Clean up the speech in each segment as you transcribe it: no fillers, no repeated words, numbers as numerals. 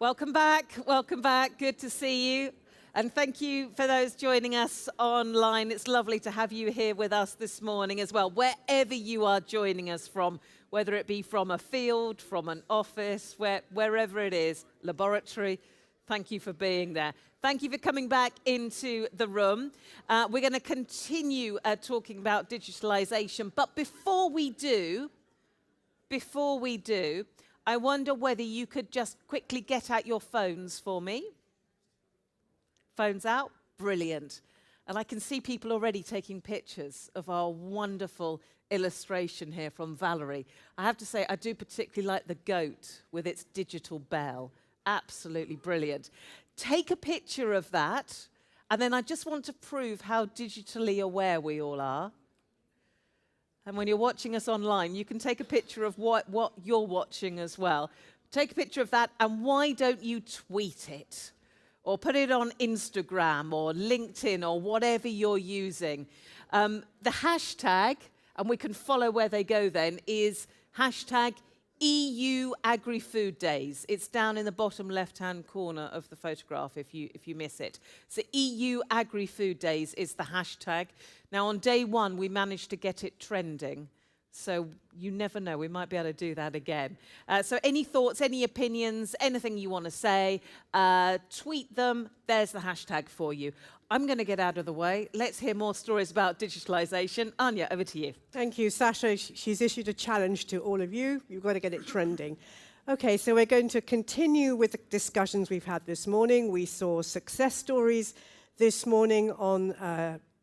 Welcome back. Welcome back. Good to see you. And thank you for those joining us online. It's lovely to have you here with us this morning as well, wherever you are joining us from, whether it be from a field, from an office, wherever it is, laboratory. Thank you for being there. Thank you for coming back into the room. We're going to continue talking about digitalisation. But before we do, I wonder whether you could just quickly get out your phones for me. Phones out? Brilliant. And I can see people already taking pictures of our wonderful illustration here from Valerie. I have to say, I do particularly like the goat with its digital bell. Absolutely brilliant. Take a picture of that, and then I just want to prove how digitally aware we all are. And when you're watching us online, you can take a picture of what you're watching as well. Take a picture of that, and why don't you tweet it? Or put it on Instagram or LinkedIn or whatever you're using. The hashtag, and we can follow where they go then, is hashtag EU Agri-food Days. It's down in the bottom left-hand corner of the photograph if you miss it. So EU Agri-food Days is the hashtag. Now on day one, we managed to get it trending. So you never know, we might be able to do that again. So any thoughts, any opinions, anything you want to say, tweet them. There's the hashtag for you. I'm going to get out of the way. Let's hear more stories about digitalisation. Anya, over to you. Thank you, Sasha. She's issued a challenge to all of you. You've got to get it trending. Okay, so we're going to continue with the discussions we've had this morning. We saw success stories this morning on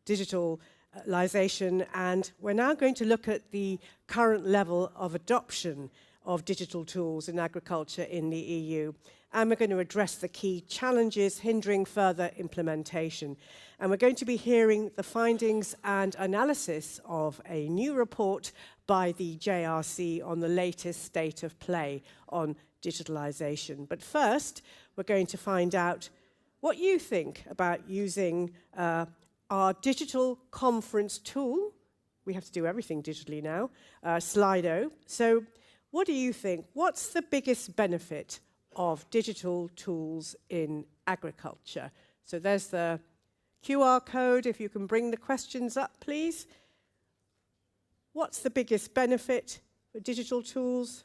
digitalisation, and we're now going to look at the current level of adoption of digital tools in agriculture in the EU. And we're going to address the key challenges hindering further implementation. And we're going to be hearing the findings and analysis of a new report by the JRC on the latest state of play on digitalisation. But first, we're going to find out what you think about using our digital conference tool. We have to do everything digitally now, Slido. So what do you think? What's the biggest benefit of digital tools in agriculture? So there's the QR code. If you can bring the questions up, please. What's the biggest benefit of digital tools?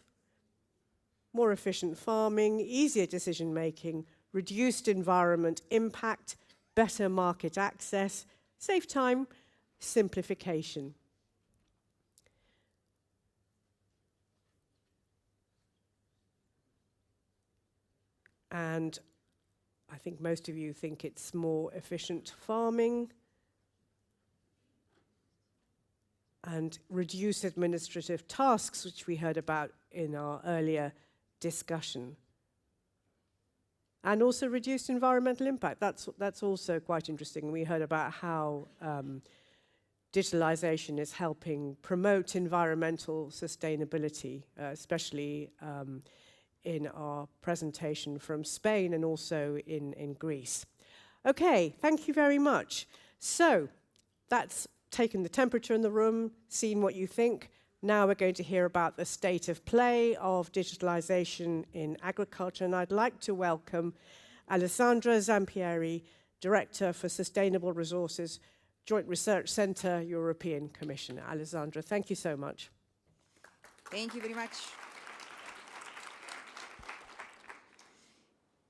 More efficient farming, easier decision making, reduced environment impact, better market access, save time, simplification. And I think most of you think it's more efficient farming and reduce administrative tasks, which we heard about in our earlier discussion. And also reduced environmental impact. That's also quite interesting. We heard about how digitalisation is helping promote environmental sustainability, especially in our presentation from Spain and also in Greece. Okay, thank you very much. So that's taken the temperature in the room, seen what you think. Now we're going to hear about the state of play of digitalisation in agriculture, and I'd like to welcome Alessandra Zampieri, Director for Sustainable Resources, Joint Research Centre, European Commission. Alessandra, thank you so much. Thank you very much.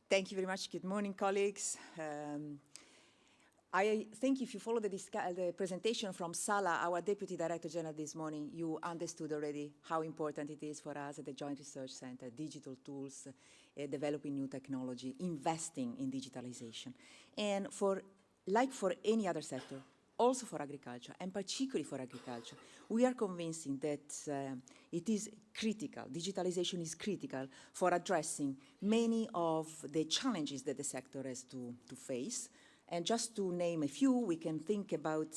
Thank you very much. Good morning, colleagues. I think if you follow the presentation from Sala, our Deputy Director General this morning, you understood already how important it is for us at the Joint Research Centre, digital tools, developing new technology, investing in digitalisation. And like for any other sector, also for agriculture, and particularly for agriculture, we are convinced that it is critical, digitalisation is critical for addressing many of the challenges that the sector has to face. And just to name a few, we can think about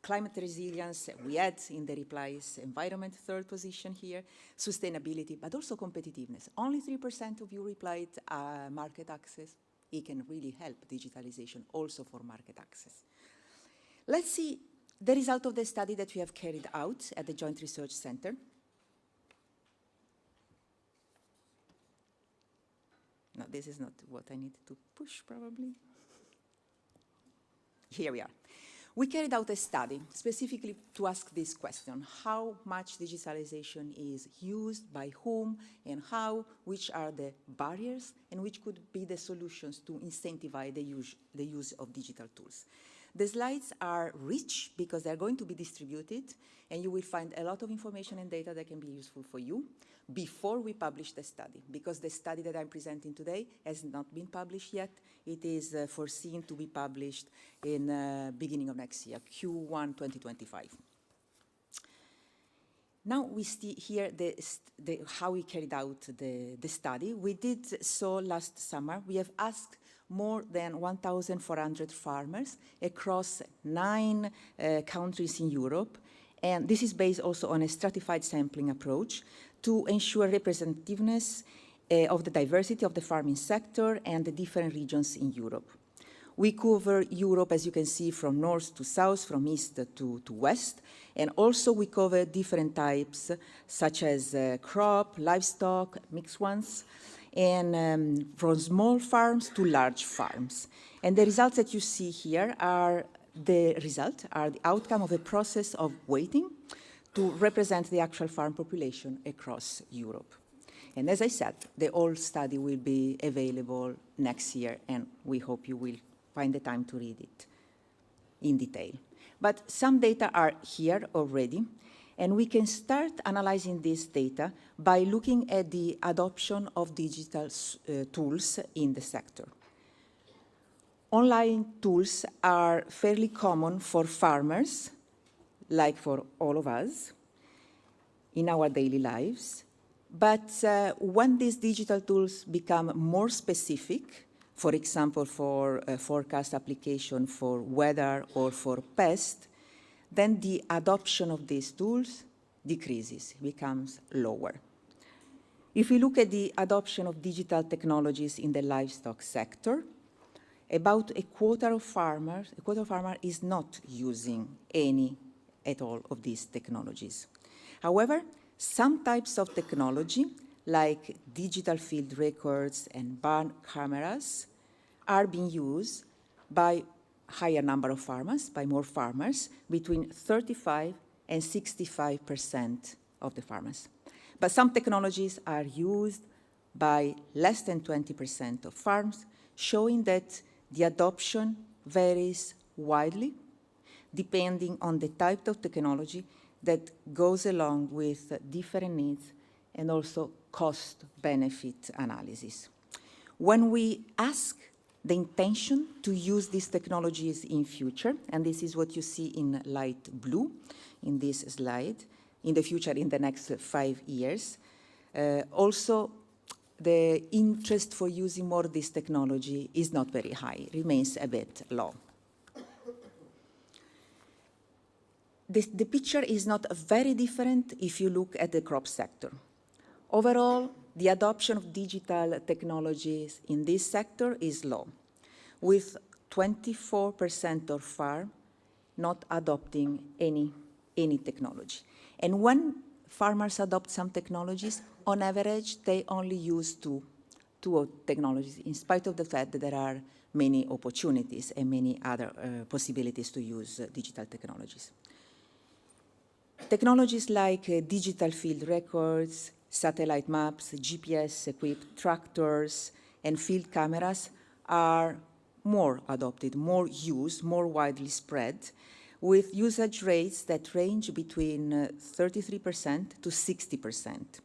climate resilience. We had in the replies environment, third position here, sustainability, but also competitiveness. Only 3% of you replied market access. It can really help digitalisation also for market access. Let's see the result of the study that we have carried out at the Joint Research Centre. No, this is not what I need to push, probably. Here we are. We carried out a study specifically to ask this question: how much digitalization is used, by whom, and how, which are the barriers, and which could be the solutions to incentivize the use of digital tools. The slides are rich because they're going to be distributed, and you will find a lot of information and data that can be useful for you before we publish the study, because the study that I'm presenting today has not been published yet. It is foreseen to be published in beginning of next year, Q1 2025. Now we see here how we carried out the study. We did so last summer. We have asked more than 1,400 farmers across 9 countries in Europe, and this is based also on a stratified sampling approach to ensure representativeness of the diversity of the farming sector and the different regions in Europe. We cover Europe, as you can see, from north to south, from east to west, and also we cover different types, such as crop, livestock, mixed ones, and from small farms to large farms. And the results that you see here are the outcome of a process of weighting to represent the actual farm population across Europe. And as I said, the whole study will be available next year, and we hope you will find the time to read it in detail. But some data are here already, and we can start analyzing this data by looking at the adoption of digital tools in the sector. Online tools are fairly common for farmers, like for all of us, in our daily lives. But when these digital tools become more specific, for example, for forecast application for weather or for pest, then the adoption of these tools decreases, becomes lower. If we look at the adoption of digital technologies in the livestock sector, about a quarter of farmers is not using any at all of these technologies. However, some types of technology, like digital field records and barn cameras, are being used by a higher number of farmers, by more farmers, between 35 and 65% of the farmers. But some technologies are used by less than 20% of farms, showing that the adoption varies widely, depending on the type of technology that goes along with different needs and also cost-benefit analysis. When we ask the intention to use these technologies in future, and this is what you see in light blue in this slide, in the future, in the next 5 years, also the interest for using more of this technology is not very high, remains a bit low. The picture is not very different if you look at the crop sector. Overall, the adoption of digital technologies in this sector is low, with 24% of farms not adopting any technology. And when farmers adopt some technologies, on average, they only use two technologies, in spite of the fact that there are many opportunities and many other possibilities to use digital technologies. Technologies like digital field records, satellite maps, GPS-equipped tractors, and field cameras are more adopted, more used, more widely spread, with usage rates that range between 33% to 60%.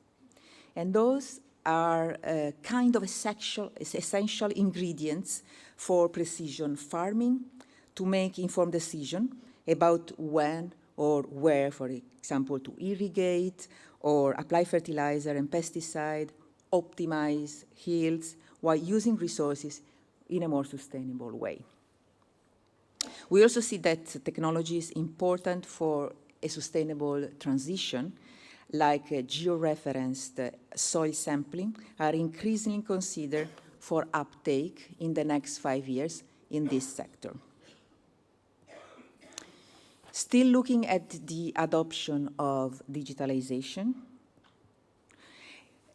And those are kind of essential ingredients for precision farming to make informed decisions about when or where, for example, to irrigate or apply fertilizer and pesticide, optimize yields while using resources in a more sustainable way. We also see that technology is important for a sustainable transition, like georeferenced soil sampling, are increasingly considered for uptake in the next 5 years in this sector. Still looking at the adoption of digitalization,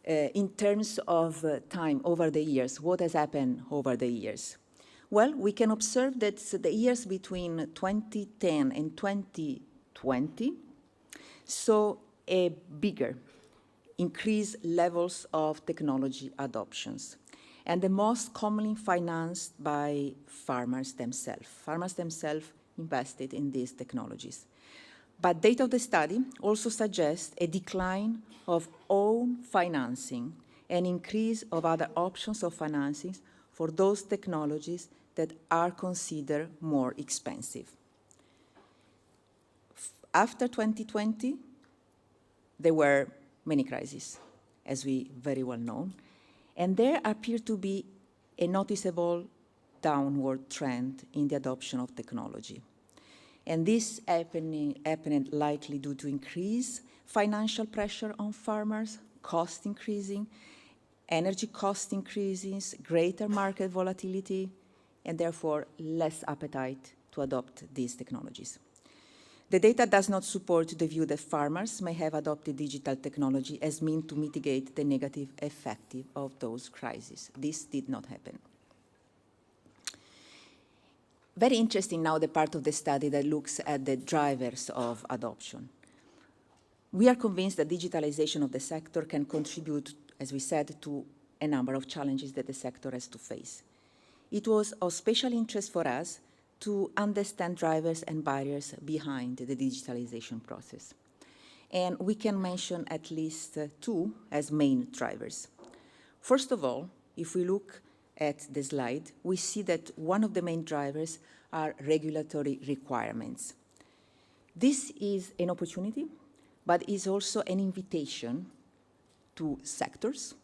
in terms of time over the years, what has happened over the years? Well, we can observe that the years between 2010 and 2020 saw a bigger increased levels of technology adoptions, and the most commonly financed by farmers themselves. Farmers themselves invested in these technologies. But data of the study also suggests a decline of own financing and increase of other options of financing for those technologies that are considered more expensive. After 2020, there were many crises, as we very well know, and there appeared to be a noticeable downward trend in the adoption of technology. And this happened likely due to increased financial pressure on farmers, cost increasing, energy cost increases, greater market volatility, and therefore less appetite to adopt these technologies. The data does not support the view that farmers may have adopted digital technology as means to mitigate the negative effect of those crises. This did not happen. Very interesting now the part of the study that looks at the drivers of adoption. We are convinced that digitalization of the sector can contribute, as we said, to a number of challenges that the sector has to face. It was of special interest for us to understand drivers and barriers behind the digitalization process. And we can mention at least two as main drivers. First of all, if we look at the slide, we see that one of the main drivers are regulatory requirements. This is an opportunity, but is also an invitation to sectors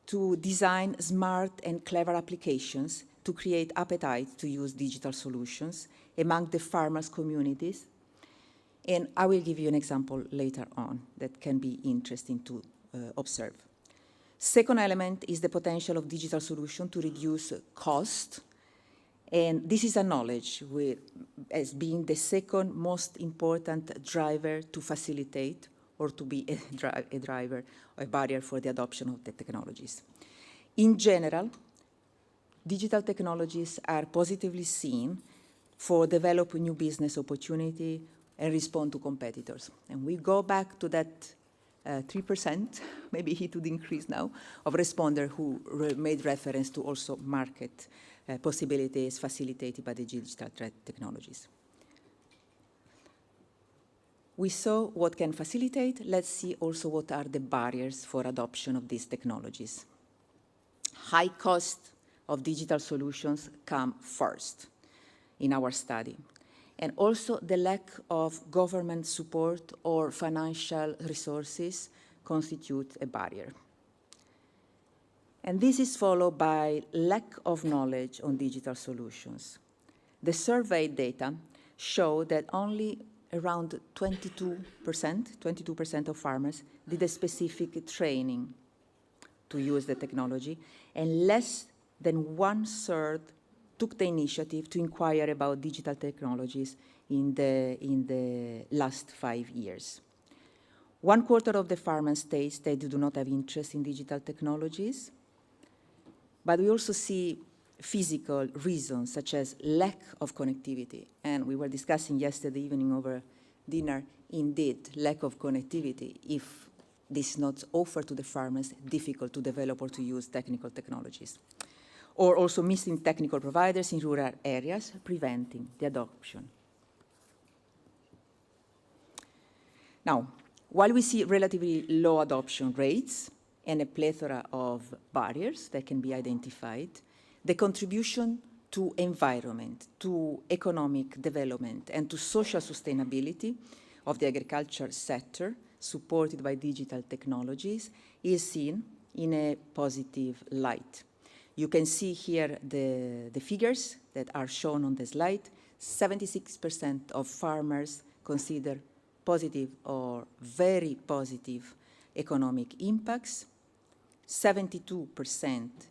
to design smart and clever applications to create appetite to use digital solutions among the farmers' communities. And I will give you an example later on that can be interesting to observe. Second element is the potential of digital solution to reduce cost. And this is acknowledged as being the second most important driver to facilitate or to be a driver, a barrier for the adoption of the technologies. In general, digital technologies are positively seen for developing new business opportunity and respond to competitors. And we go back to that 3%, maybe it would increase now, of responders who made reference to also market possibilities facilitated by the digital technologies. We saw what can facilitate. Let's see also what are the barriers for adoption of these technologies. High cost of digital solutions come first in our study. And also the lack of government support or financial resources constitute a barrier. And this is followed by lack of knowledge on digital solutions. The survey data show that only around 22% of farmers did a specific training to use the technology, and less than 1/3 took the initiative to inquire about digital technologies in the last 5 years. 1/4 of the farmers states they do not have interest in digital technologies, but we also see physical reasons such as lack of connectivity. And we were discussing yesterday evening over dinner, indeed, lack of connectivity, if this is not offered to the farmers, difficult to develop or to use technical technologies. Or also missing technical providers in rural areas, preventing the adoption. Now, while we see relatively low adoption rates and a plethora of barriers that can be identified, the contribution to environment, to economic development, and to social sustainability of the agriculture sector, supported by digital technologies, is seen in a positive light. You can see here the figures that are shown on the slide. 76% of farmers consider positive or very positive economic impacts, 72%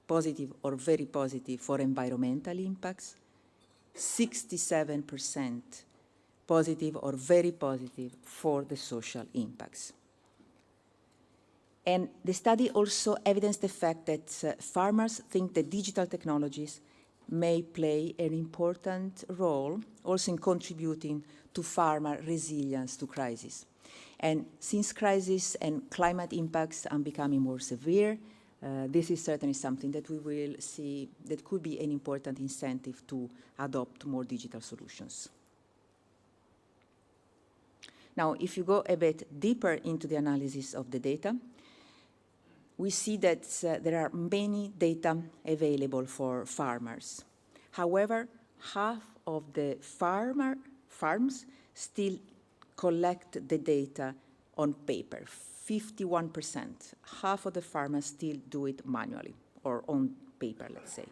positive or very positive for environmental impacts, 67% positive or very positive for the social impacts. And the study also evidenced the fact that farmers think that digital technologies may play an important role also in contributing to farmer resilience to crisis. And since crisis and climate impacts are becoming more severe, this is certainly something that we will see that could be an important incentive to adopt more digital solutions. Now, if you go a bit deeper into the analysis of the data, we see that there are many data available for farmers. However, half of the farms still collect the data on paper, 51%. Half of the farmers still do it manually or on paper, let's say.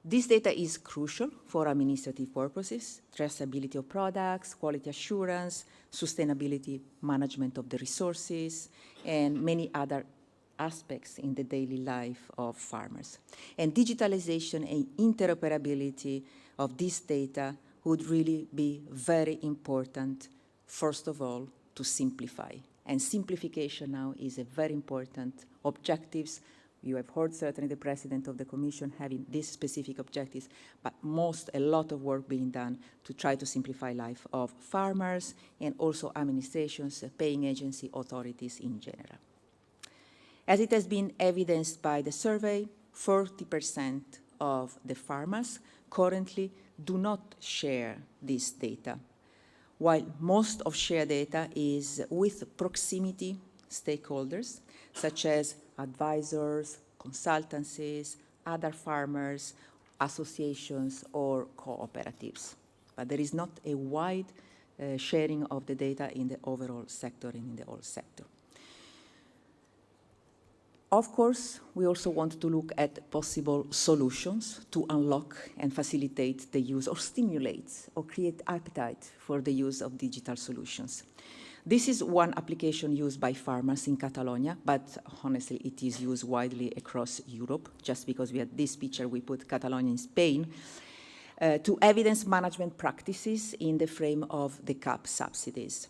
This data is crucial for administrative purposes, traceability of products, quality assurance, sustainability management of the resources, and many other aspects in the daily life of farmers. And digitalization and interoperability of this data would really be very important, first of all, to simplify. And simplification now is a very important objectives. You have heard certainly the President of the Commission having these specific objectives, but a lot of work being done to try to simplify life of farmers and also administrations, paying agency authorities in general. As it has been evidenced by the survey, 40% of the farmers currently do not share this data, while most of shared data is with proximity stakeholders, such as advisors, consultancies, other farmers, associations, or cooperatives. But there is not a wide sharing of the data in the overall sector and in the whole sector. Of course, we also want to look at possible solutions to unlock and facilitate the use or stimulate or create appetite for the use of digital solutions. This is one application used by farmers in Catalonia, but honestly, it is used widely across Europe. Just because we had this picture, we put Catalonia in Spain, to evidence management practices in the frame of the CAP subsidies.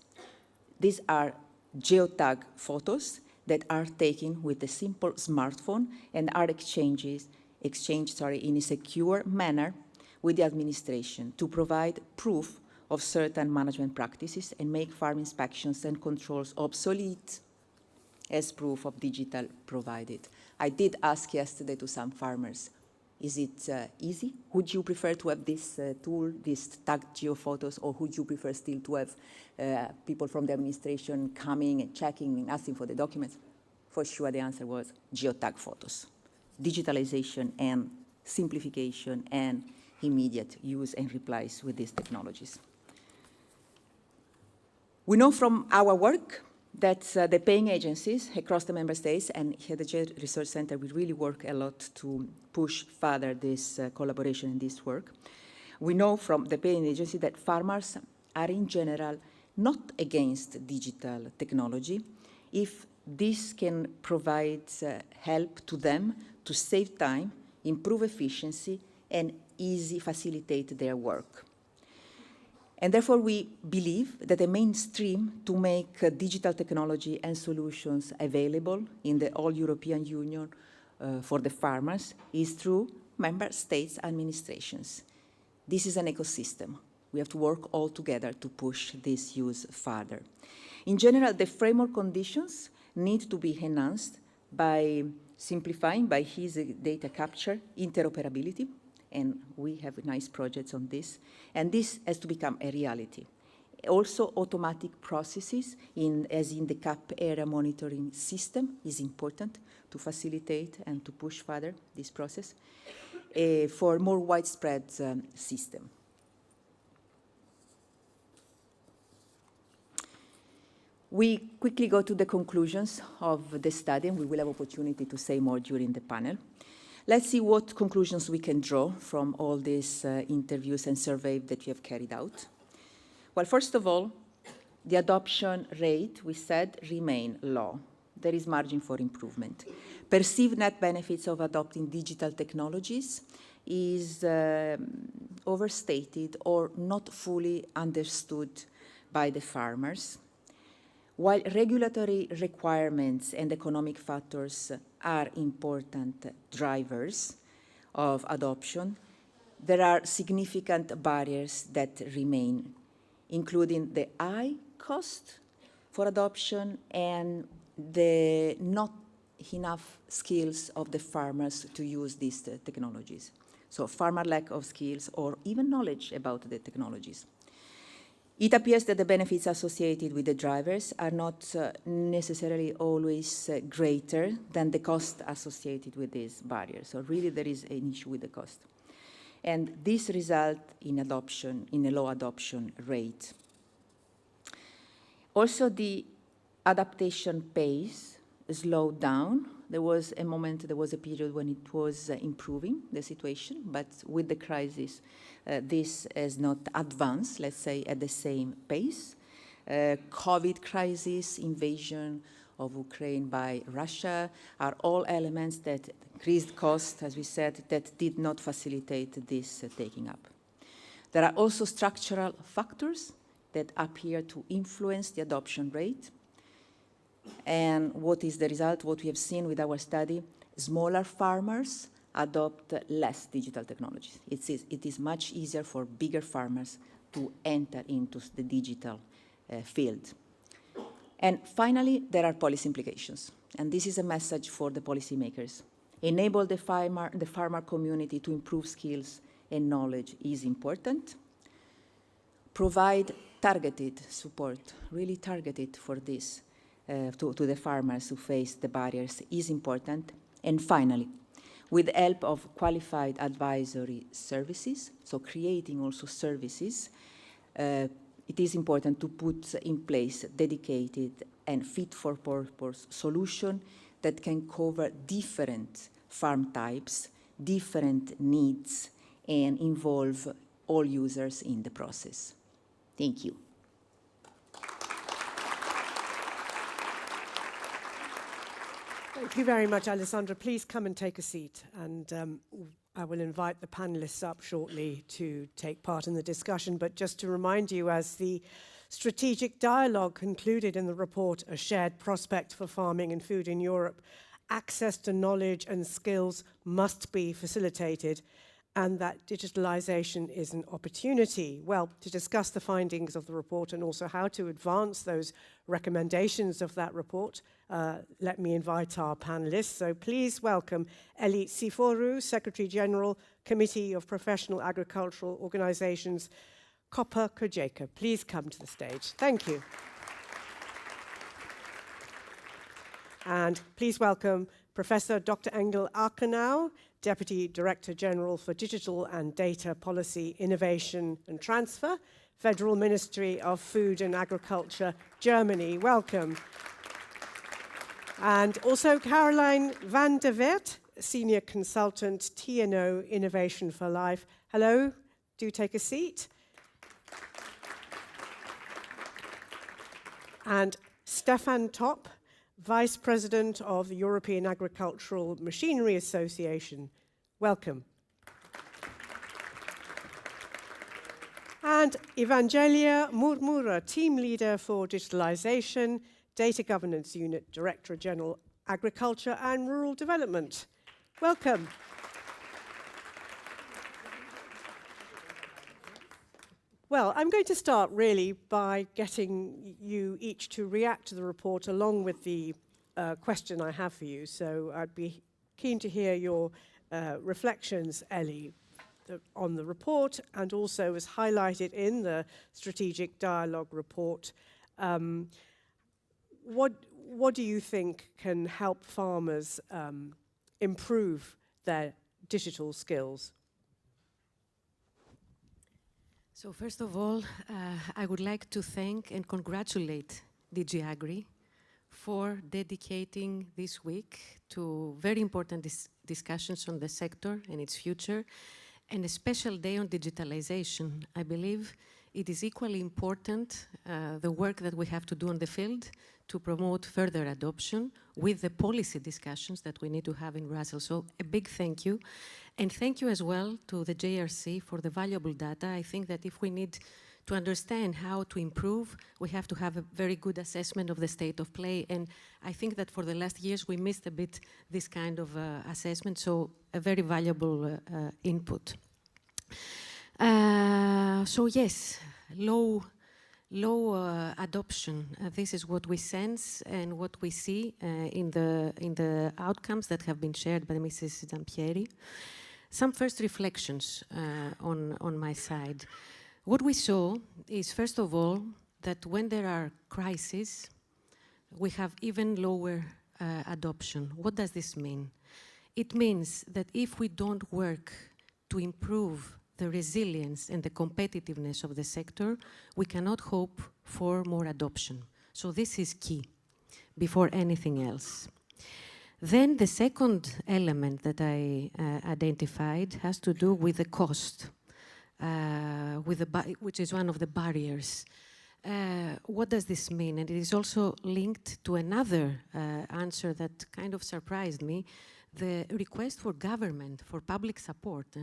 These are geotag photos that are taken with a simple smartphone and are exchanged in a secure manner with the administration to provide proof of certain management practices and make farm inspections and controls obsolete as proof of digital provided. I did ask yesterday to some farmers, is it easy? Would you prefer to have this tool, these tagged geophotos, or would you prefer still to have people from the administration coming and checking and asking for the documents? For sure, the answer was geotag photos. Digitalization and simplification and immediate use and replies with these technologies. We know from our work that the paying agencies across the member states and here at the Research Center, we really work a lot to push further this collaboration and this work. We know from the paying agency that farmers are in general not against digital technology if this can provide help to them to save time, improve efficiency, and easily facilitate their work. And therefore, we believe that the mainstream to make digital technology and solutions available in the whole European Union for the farmers is through member states' administrations. This is an ecosystem. We have to work all together to push this use further. In general, the framework conditions need to be enhanced by simplifying by his data capture, interoperability, and we have nice projects on this, and this has to become a reality. Also, automatic processes, as in the CAP area monitoring system, is important to facilitate and to push further this process for more widespread system. We quickly go to the conclusions of the study, and we will have opportunity to say more during the panel. Let's see what conclusions we can draw from all these interviews and surveys that we have carried out. Well, first of all, the adoption rate, we said, remain low. There is margin for improvement. Perceived net benefits of adopting digital technologies is overstated or not fully understood by the farmers. While regulatory requirements and economic factors are important drivers of adoption, there are significant barriers that remain, including the high cost for adoption and the not enough skills of the farmers to use these technologies. So farmer lack of skills or even knowledge about the technologies. It appears that the benefits associated with the drivers are not necessarily always greater than the cost associated with these barriers. So really there is an issue with the cost. And this results in adoption, in a low adoption rate. Also, the adaptation pace slowed down. There was a moment, there was a period when it was improving, the situation, but with the crisis, this has not advanced, let's say, at the same pace. COVID crisis, invasion of Ukraine by Russia are all elements that increased cost, as we said, that did not facilitate this taking up. There are also structural factors that appear to influence the adoption rate. And what is the result? What we have seen with our study, smaller farmers adopt less digital technologies. It is much easier for bigger farmers to enter into the digital field. And finally, there are policy implications. And this is a message for the policymakers. Enable the farmer community to improve skills and knowledge is important. Provide targeted support, really targeted for this, to the farmers who face the barriers is important. And finally, with the help of qualified advisory services, so creating also services, it is important to put in place dedicated and fit-for-purpose solution that can cover different farm types, different needs, and involve all users in the process. Thank you. Thank you very much, Alessandra. Please come and take a seat, and I will invite the panelists up shortly to take part in the discussion. But just to remind you, as the strategic dialogue concluded in the report, A Shared Prospect for Farming and Food in Europe, access to knowledge and skills must be facilitated, and that digitalisation is an opportunity. Well, to discuss the findings of the report and also how to advance those recommendations of that report, let me invite our panelists. So please welcome Eli Siforu, Secretary General, Committee of Professional Agricultural Organisations, Copper Kojeka. Please come to the stage. Thank you. And please welcome Professor Dr. Engel Arkenau, Deputy Director General for Digital and Data Policy, Innovation and Transfer, Federal Ministry of Food and Agriculture, Germany. Welcome. And also Caroline van der Wert, Senior Consultant, TNO Innovation for Life. Hello, do take a seat. And Stefan Topp, Vice President of the European Agricultural Machinery Association. Welcome. And Evangelia Murmura, Team Leader for Digitalisation, Data Governance Unit, Director General, Agriculture and Rural Development. Welcome. Well, I'm going to start really by getting you each to react to the report along with the question I have for you. So I'd be keen to hear your reflections, Ellie, on the report, and also as highlighted in the Strategic Dialogue report. What do you think can help farmers improve their digital skills? So first of all, I would like to thank and congratulate DG Agri for dedicating this week to very important discussions on the sector and its future, and a special day on digitalization. I believe it is equally important, the work that we have to do on the field to promote further adoption with the policy discussions that we need to have in Brussels. So a big thank you. And thank you as well to the JRC for the valuable data. I think that if we need To understand how to improve, we have to have a very good assessment of the state of play. And I think that for the last years, we missed a bit this kind of assessment, so a very valuable input. So yes, low adoption. This is what we sense and what we see in the outcomes that have been shared by Mrs. Zampieri. Some first reflections on my side. What we saw is, first of all, that when there are crises, we have even lower adoption. What does this mean? It means that if we don't work to improve the resilience and the competitiveness of the sector, we cannot hope for more adoption. So this is key before anything else. Then the second element that I identified has to do with the cost, which is one of the barriers. What does this mean? And it is also linked to another answer that kind of surprised me, the request for government, for public support.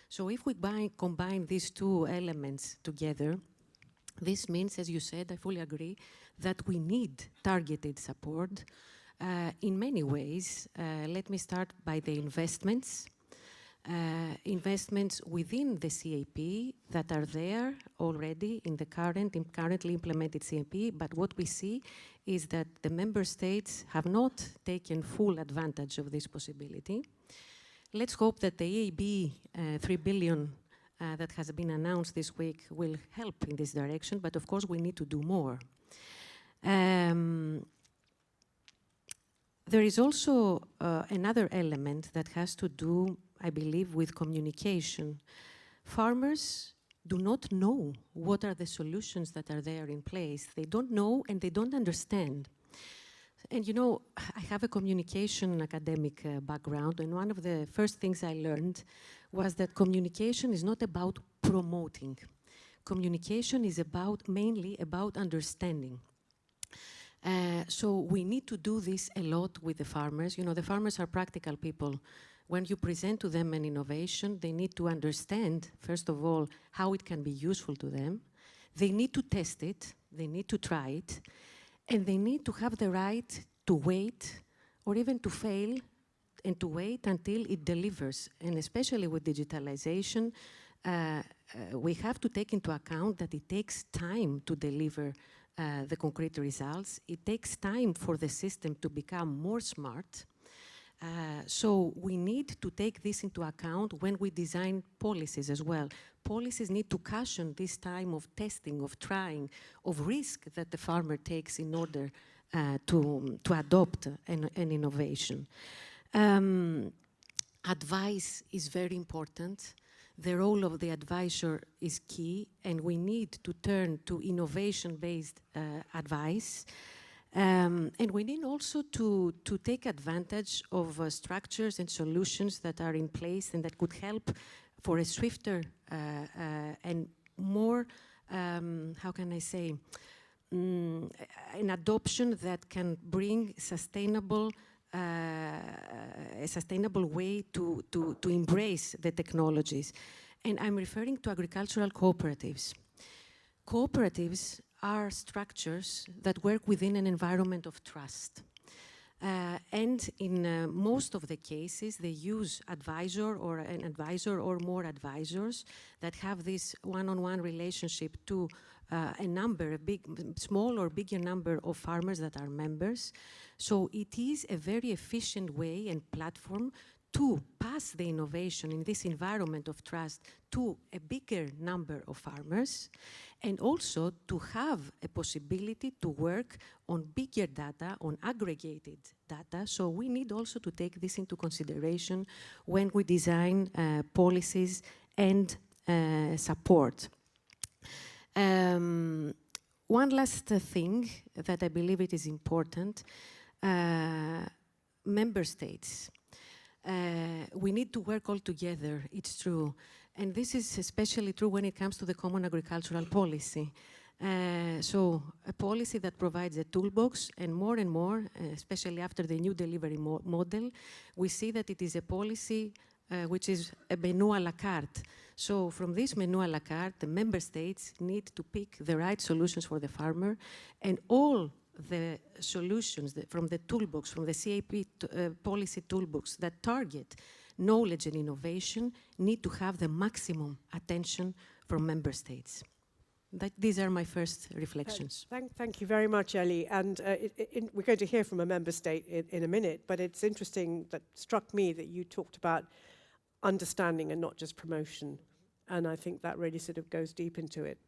So if we combine these two elements together, this means, as you said, I fully agree, that we need targeted support in many ways. Let me start by the investments. Investments within the CAP that are there already in the currently implemented CAP, but what we see is that the member states have not taken full advantage of this possibility. Let's hope that the EIB 3 billion that has been announced this week will help in this direction, but of course we need to do more. There is also another element that has to do, I believe, with communication. Farmers do not know what are the solutions that are there in place. They don't know and they don't understand. And you know, I have a communication academic background, and one of the first things I learned was that communication is not about promoting. Communication is mainly about understanding. So we need to do this a lot with the farmers. You know, the farmers are practical people. When you present to them an innovation, they need to understand, first of all, how it can be useful to them. They need to test it, they need to try it, and they need to have the right to wait or even to fail and to wait until it delivers. And especially with digitalization, we have to take into account that it takes time to deliver the concrete results. It takes time for the system to become more smart. So we need to take this into account when we design policies as well. Policies need to cushion this time of testing, of trying, of risk that the farmer takes in order to adopt an innovation. Advice is very important. The role of the advisor is key, and we need to turn to innovation-based advice. And we need also to take advantage of structures and solutions that are in place and that could help for a swifter and more, how can I say, an adoption that can bring a sustainable way to embrace the technologies. And I'm referring to agricultural cooperatives. Cooperatives are structures that work within an environment of trust. And in most of the cases, they use an advisor or more advisors that have this one-on-one relationship to a small or bigger number of farmers that are members. So it is a very efficient way and platform to pass the innovation in this environment of trust to a bigger number of farmers, and also to have a possibility to work on bigger data, on aggregated data. So we need also to take this into consideration when we design policies and support. One last thing that I believe it is important, member states. We need to work all together, it's true. And this is especially true when it comes to the common agricultural policy. So a policy that provides a toolbox, and more, especially after the new delivery model, we see that it is a policy which is a menu à la carte. So from this menu à la carte, the member states need to pick the right solutions for the farmer, and all the solutions from the toolbox, from the CAP policy toolbox that target knowledge and innovation need to have the maximum attention from member states. These are my first reflections. Thank you very much, Ellie. And we're going to hear from a member state in a minute, but it's interesting, that struck me that you talked about understanding and not just promotion. And I think that really sort of goes deep into it.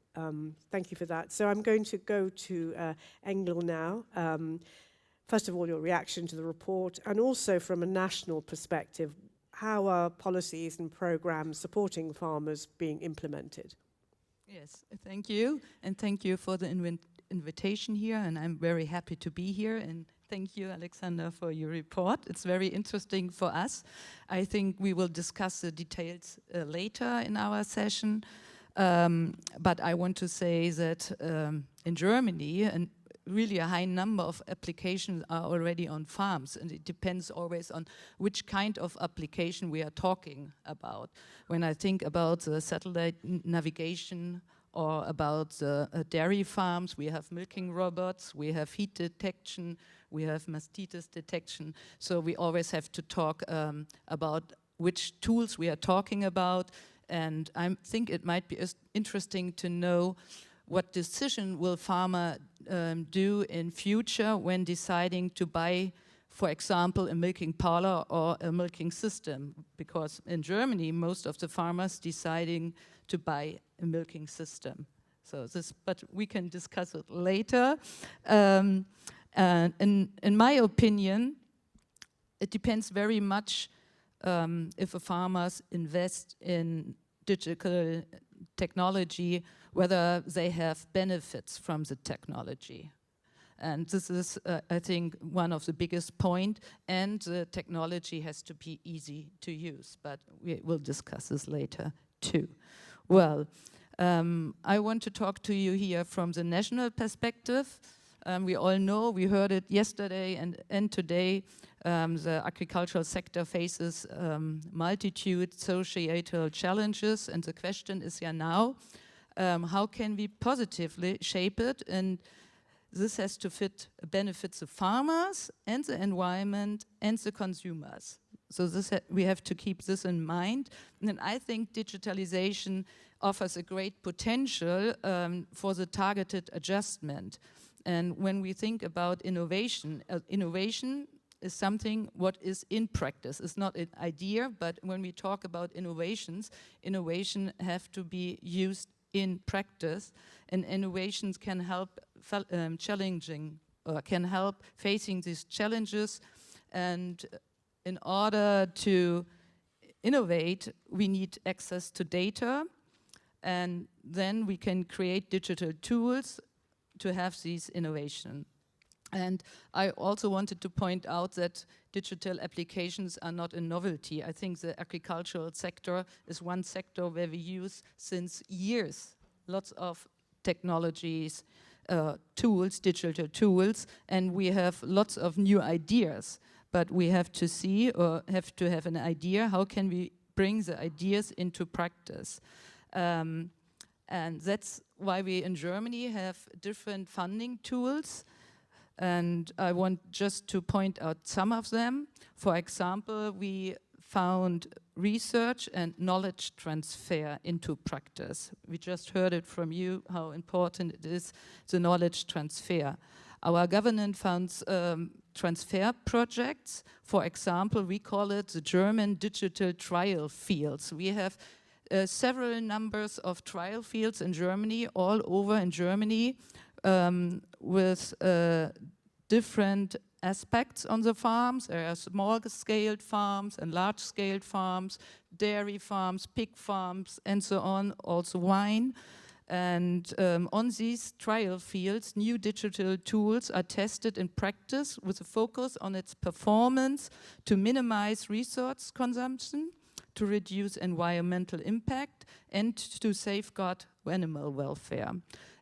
Thank you for that. So I'm going to go to Engel now. First of all, your reaction to the report, and also from a national perspective, how are policies and programs supporting farmers being implemented? Yes, thank you. And thank you for the invitation here. And I'm very happy to be here. And thank you, Alexander, for your report. It's very interesting for us. I think we will discuss the details later in our session. But I want to say that in Germany, and really a high number of applications are already on farms, and it depends always on which kind of application we are talking about. When I think about the satellite navigation or about the dairy farms, we have milking robots, we have heat detection, we have mastitis detection. So we always have to talk about which tools we are talking about. And I think it might be interesting to know what decision will farmer do in future when deciding to buy, for example, a milking parlor or a milking system? Because in Germany, most of the farmers deciding to buy a milking system. So this, but we can discuss it later. And in my opinion, it depends very much if a farmers invest in digital technology, whether they have benefits from the technology. And this is, I think, one of the biggest points, and the technology has to be easy to use, but we will discuss this later too. Well, I want to talk to you here from the national perspective. We all know, we heard it yesterday and today, the agricultural sector faces multitude societal challenges, and the question is here now, how can we positively shape it? And this has to benefit the farmers and the environment and the consumers. So this we have to keep this in mind. And I think digitalization offers a great potential for the targeted adjustment. And when we think about innovation, innovation is something what is in practice. It's not an idea, but when we talk about innovations, innovation have to be used in practice, and innovations can help can help facing these challenges. And in order to innovate, we need access to data, and then we can create digital tools to have these innovation. And I also wanted to point out that digital applications are not a novelty. I think the agricultural sector is one sector where we use since years lots of technologies, tools, digital tools, and we have lots of new ideas. But we have to see, or have to have an idea, how can we bring the ideas into practice? And that's why we in Germany have different funding tools. And I want just to point out some of them. For example, we found research and knowledge transfer into practice. We just heard it from you, how important it is, the knowledge transfer. Our government funds transfer projects. For example, we call it the German digital trial fields. We have several numbers of trial fields in Germany, all over in Germany, with different aspects on the farms. There are small-scale farms and large-scale farms, dairy farms, pig farms, and so on, also wine. And on these trial fields, new digital tools are tested in practice with a focus on its performance to minimize resource consumption, to reduce environmental impact, and to safeguard animal welfare.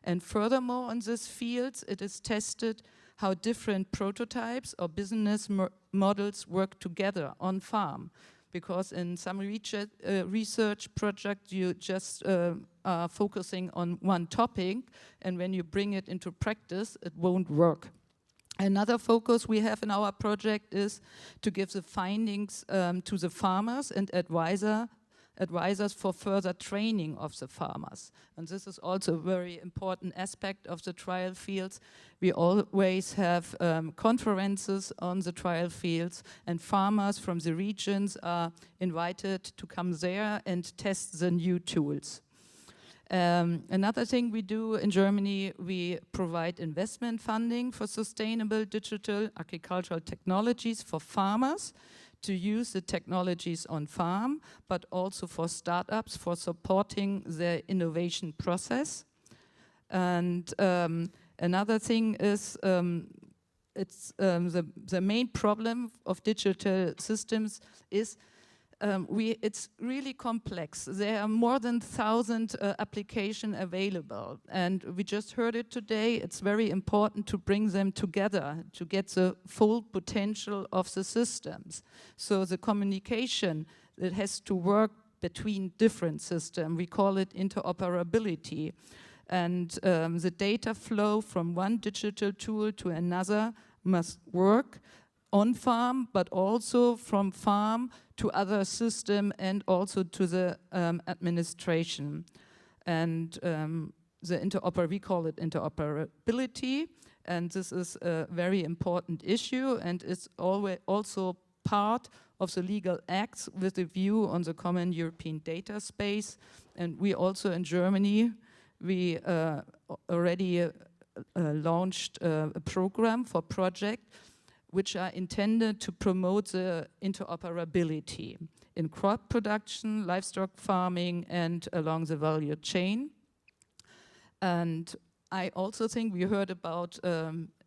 And furthermore, on these fields, it is tested how different prototypes or business models work together on farm. because in some research project you just are focusing on one topic, and when you bring it into practice, it won't work. Another focus we have in our project is to give the findings to the farmers and advisors for further training of the farmers. And this is also a very important aspect of the trial fields. We always have conferences on the trial fields, and farmers from the regions are invited to come there and test the new tools. Another thing we do in Germany, we provide investment funding for sustainable digital agricultural technologies for farmers to use the technologies on farm, but also for startups for supporting the innovation process. And another thing is it's the main problem of digital systems is it's really complex. There are more than 1,000 applications available, and we just heard it today. It's very important to bring them together to get the full potential of the systems. So the communication that has to work between different systems, we call it interoperability. And the data flow from one digital tool to another must work on farm, but also from farm to other system and also to the administration. And we call it interoperability, and this is a very important issue, and it's always also part of the legal acts with a view on the common European data space. And we also in Germany, we already launched a program for project which are intended to promote the interoperability in crop production, livestock farming, and along the value chain. And I also think we heard about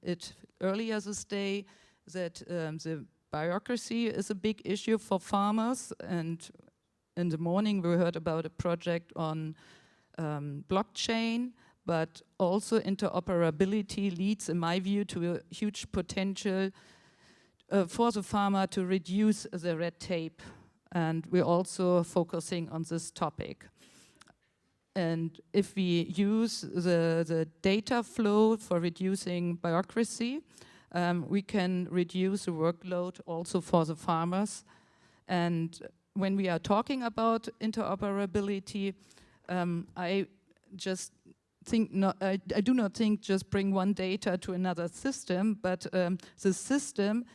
it earlier this day, that the bureaucracy is a big issue for farmers. And in the morning we heard about a project on blockchain, but also interoperability leads, in my view, to a huge potential for the farmer to reduce the red tape. And we're also focusing on this topic. And if we use the data flow for reducing bureaucracy, we can reduce the workload also for the farmers. And when we are talking about interoperability, I do not think just bring one data to another system, but the system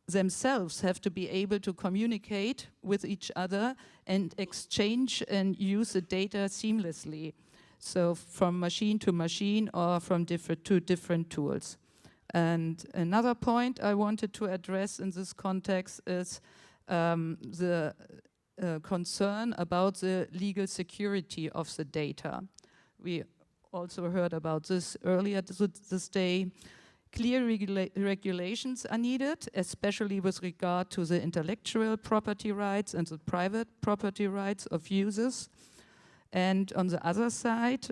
themselves have to be able to communicate with each other and exchange and use the data seamlessly. So from machine to machine or from different tools. And another point I wanted to address in this context is the concern about the legal security of the data. We also heard about this earlier this day. Clear regulations are needed, especially with regard to the intellectual property rights and the private property rights of users. And on the other side,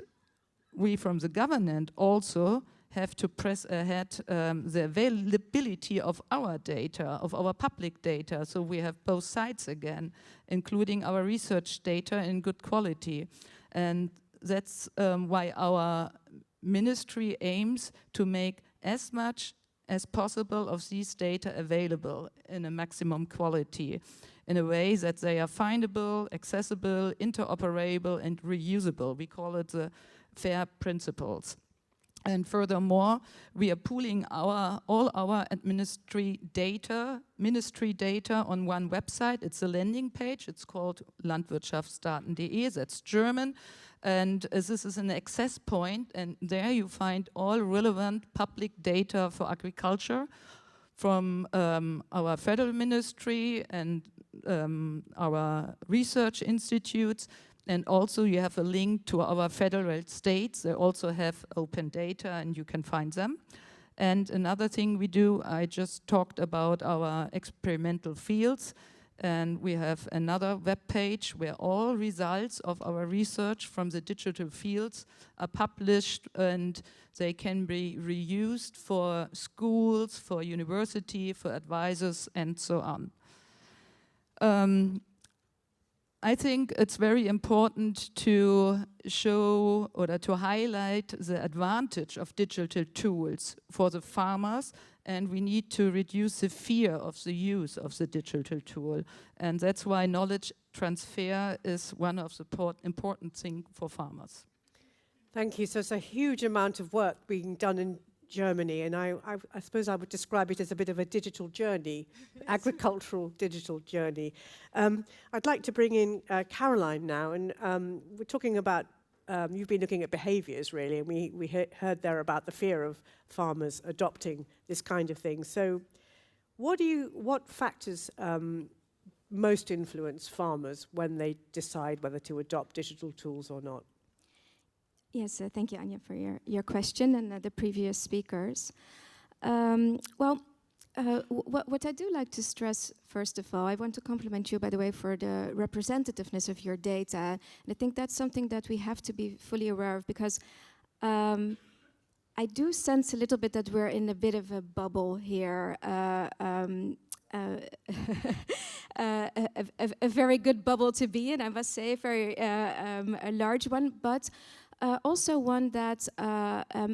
we from the government also have to press ahead the availability of our data, of our public data. So we have both sides again, including our research data in good quality. And that's why our ministry aims to make as much as possible of these data available in a maximum quality, in a way that they are findable, accessible, interoperable, and reusable. We call it the FAIR principles. And furthermore, we are pooling all our ministry data on one website. It's a landing page. It's called landwirtschaftsdaten.de. That's German. And this is an access point, and there you find all relevant public data for agriculture from our federal ministry and our research institutes. And also you have a link to our federal states. They also have open data and you can find them. And another thing we do, I just talked about our experimental fields. And we have another web page where all results of our research from the digital fields are published, and they can be reused for schools, for university, for advisors, and so on. I think it's very important to show or to highlight the advantage of digital tools for the farmers, and we need to reduce the fear of the use of the digital tool. And that's why knowledge transfer is one of the important things for farmers. Thank you. So it's a huge amount of work being done in Germany, and I suppose I would describe it as a bit of a digital journey, agricultural digital journey. I'd like to bring in Caroline now, and we're talking about, you've been looking at behaviours really, and we heard there about the fear of farmers adopting this kind of thing. So what factors most influence farmers when they decide whether to adopt digital tools or not? Yes, thank you, Anja, for your question and the previous speakers. What I do like to stress, first of all, I want to compliment you, by the way, for the representativeness of your data. And I think that's something that we have to be fully aware of, because I do sense a little bit that we're in a bit of a bubble here. A very good bubble to be in, I must say, a large one, but also one that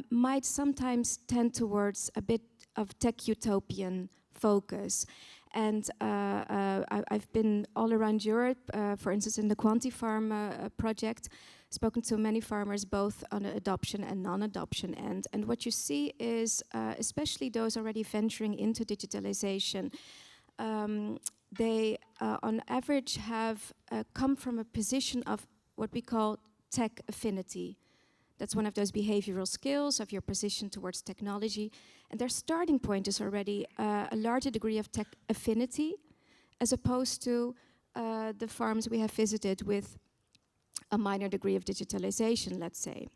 might sometimes tend towards a bit of tech utopian focus. And I've been all around Europe, for instance, in the QuantiFarm project, spoken to many farmers, both on the adoption and non-adoption end. And what you see is, especially those already venturing into digitalization, they, on average, have come from a position of what we call tech affinity. That's one of those behavioral skills of your position towards technology. And their starting point is already a larger degree of tech affinity, as opposed to the farms we have visited with a minor degree of digitalization, let's say.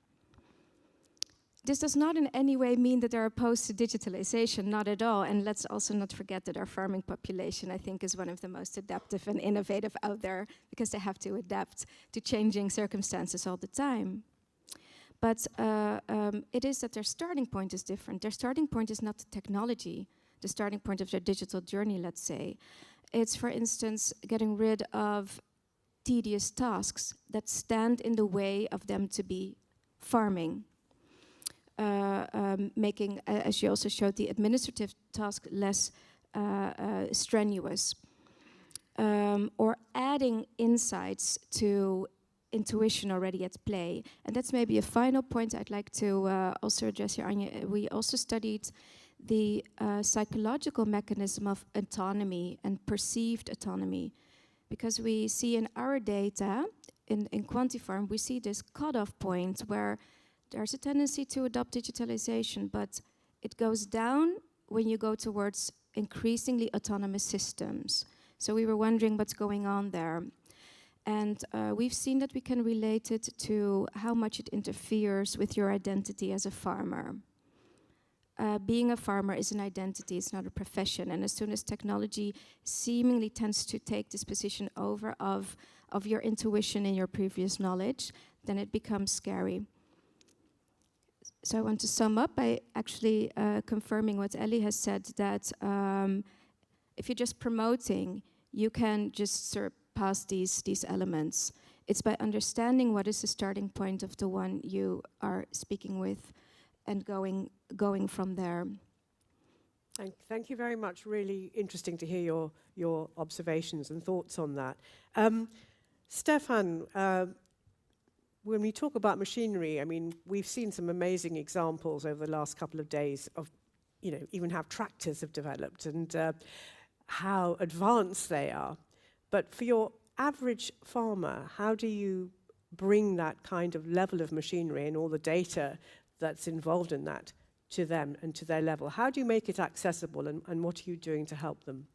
This does not in any way mean that they're opposed to digitalization, not at all. And let's also not forget that our farming population, I think, is one of the most adaptive and innovative out there, because they have to adapt to changing circumstances all the time. But it is that their starting point is different. Their starting point is not the technology, the starting point of their digital journey, let's say. It's, for instance, getting rid of tedious tasks that stand in the way of them to be farming. Making, as you also showed, the administrative task less strenuous. Or adding insights to intuition already at play. And that's maybe a final point I'd like to also address here, Anja. We also studied the psychological mechanism of autonomy and perceived autonomy, because we see in our data, in QuantiFarm, we see this cutoff point where there's a tendency to adopt digitalization, but it goes down when you go towards increasingly autonomous systems. So we were wondering what's going on there. And we've seen that we can relate it to how much it interferes with your identity as a farmer. Being a farmer is an identity, it's not a profession. And as soon as technology seemingly tends to take this position over of your intuition and your previous knowledge, then it becomes scary. So I want to sum up by actually confirming what Ellie has said, that if you're just promoting, you can just surpass these elements. It's by understanding what is the starting point of the one you are speaking with and going from there. Thank you very much. Really interesting to hear your observations and thoughts on that. Stefan, when we talk about machinery, I mean, we've seen some amazing examples over the last couple of days of, you know, even how tractors have developed and how advanced they are. But for your average farmer, how do you bring that kind of level of machinery and all the data that's involved in that to them and to their level? How do you make it accessible, and what are you doing to help them?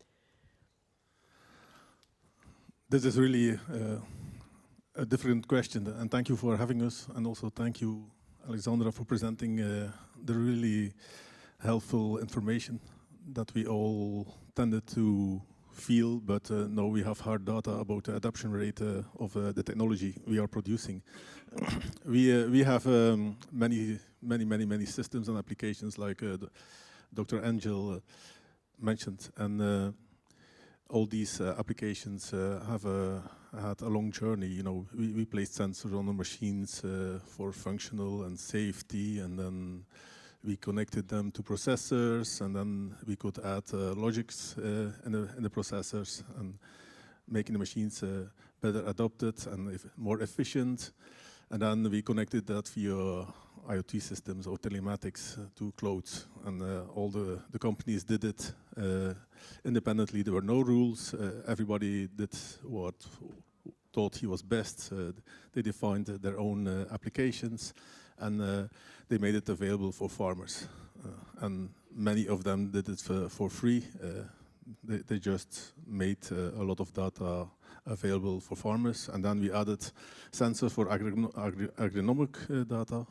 This is really a different question, and thank you for having us, and also thank you, Alexandra, for presenting the really helpful information that we all tended to feel, but now we have hard data about the adoption rate of the technology we are producing. We have many systems and applications, like Dr. Angel mentioned, and all these applications have had a long journey. You know, we placed sensors on the machines for functional and safety, and then we connected them to processors, and then we could add logics in the processors, and making the machines better adapted and more efficient. And then we connected that via IoT systems or telematics to clouds, and all the companies did it independently. There were no rules. Everybody did what thought he was best. They defined their own applications, and they made it available for farmers. And many of them did it for free. They just made a lot of data available for farmers, and then we added sensors for agronomic data,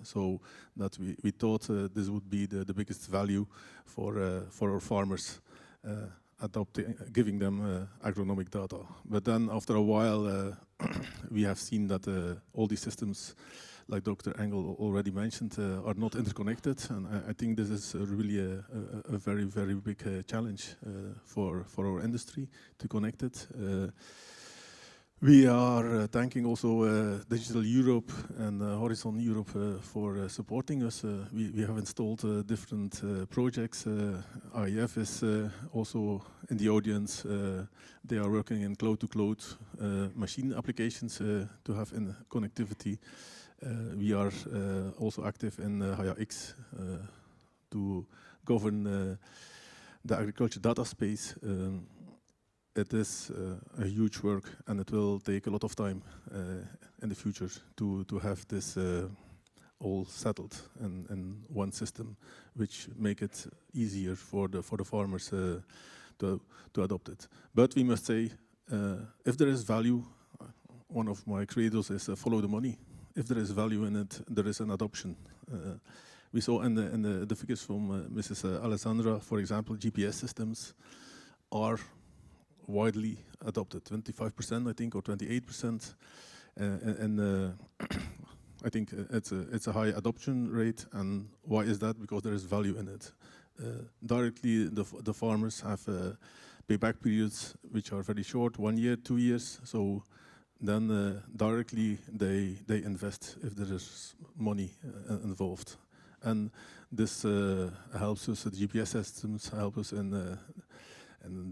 so that we thought this would be the biggest value for our farmers, giving them agronomic data. But then after a while, we have seen that all these systems, like Dr. Engel already mentioned, are not interconnected, and I think this is really a very, very big challenge for our industry to connect it. We are thanking also Digital Europe and Horizon Europe for supporting us. We have installed different projects. IEF is also in the audience. They are working in cloud-to-cloud machine applications to have in connectivity. We are also active in HIA-X to govern the agriculture data space. It is a huge work, and it will take a lot of time in the future to have this all settled in one system, which make it easier for the farmers to adopt it. But we must say, if there is value, one of my credos is follow the money. If there is value in it, there is an adoption. We saw in the figures from Mrs. Alessandra, for example, GPS systems are widely adopted, 25%, I think, or 28%. And I think it's a high adoption rate. And why is that? Because there is value in it. Directly, the farmers have payback periods which are very short, 1 year, 2 years. So then directly they invest if there is money involved. And this helps us, the GPS systems help us in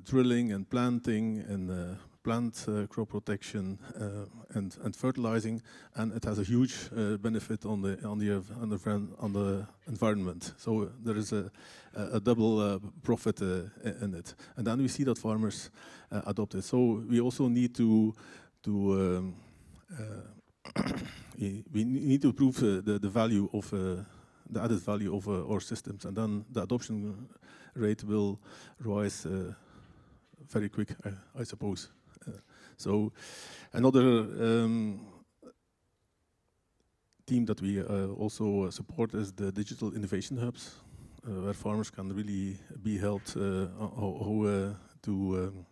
drilling and planting and plant crop protection and fertilizing, and it has a huge benefit on the environment. So there is a double profit in it, and then we see that farmers adopt it. So we also need to we need to prove the value of the added value of our systems, and then the adoption rate will rise very quick, I suppose. So another team that we also support is the digital innovation hubs, where farmers can really be helped how to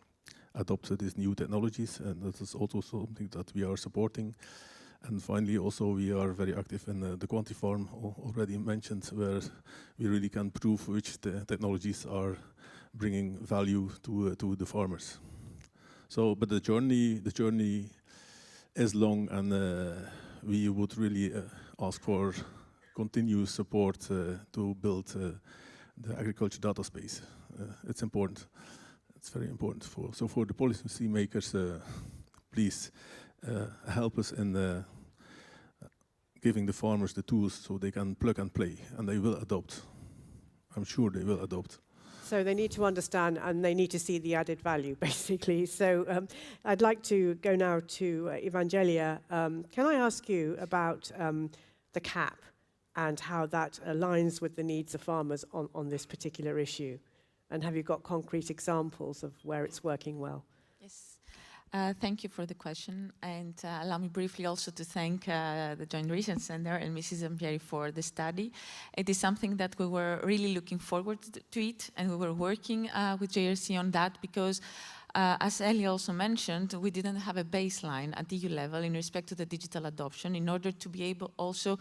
adopt these new technologies, and that is also something that we are supporting. And finally, also we are very active in the Quantifarm, already mentioned, where we really can prove which the technologies are bringing value to the farmers. So, but the journey is long, and we would really ask for continuous support to build the agriculture data space. It's important. It's very important for the policy makers. Please help us in giving the farmers the tools so they can plug and play, and they will adopt. I'm sure they will adopt. So they need to understand, and they need to see the added value, basically. So I'd like to go now to Evangelia. Can I ask you about the cap and how that aligns with the needs of farmers on this particular issue? And have you got concrete examples of where it's working well? Yes. Thank you for the question, and allow me briefly also to thank the Joint Research Center and Mrs. Zampieri for the study. It is something that we were really looking forward to it, and we were working with JRC on that because, as Ellie also mentioned, we didn't have a baseline at EU level in respect to the digital adoption in order to be able also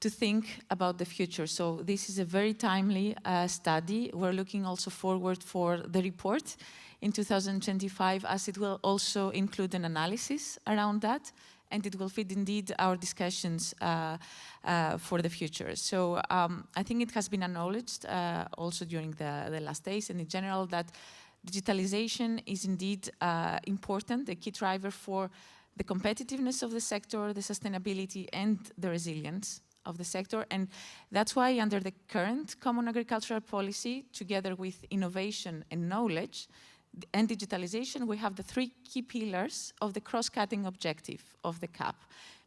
to think about the future. So this is a very timely study. We're looking also forward for the report in 2025, as it will also include an analysis around that, and it will feed indeed our discussions for the future. So I think it has been acknowledged also during the last days and in general that digitalization is indeed important, a key driver for the competitiveness of the sector, the sustainability and the resilience of the sector. And that's why under the current Common Agricultural Policy, together with innovation and knowledge and digitalization, we have the three key pillars of the cross-cutting objective of the CAP,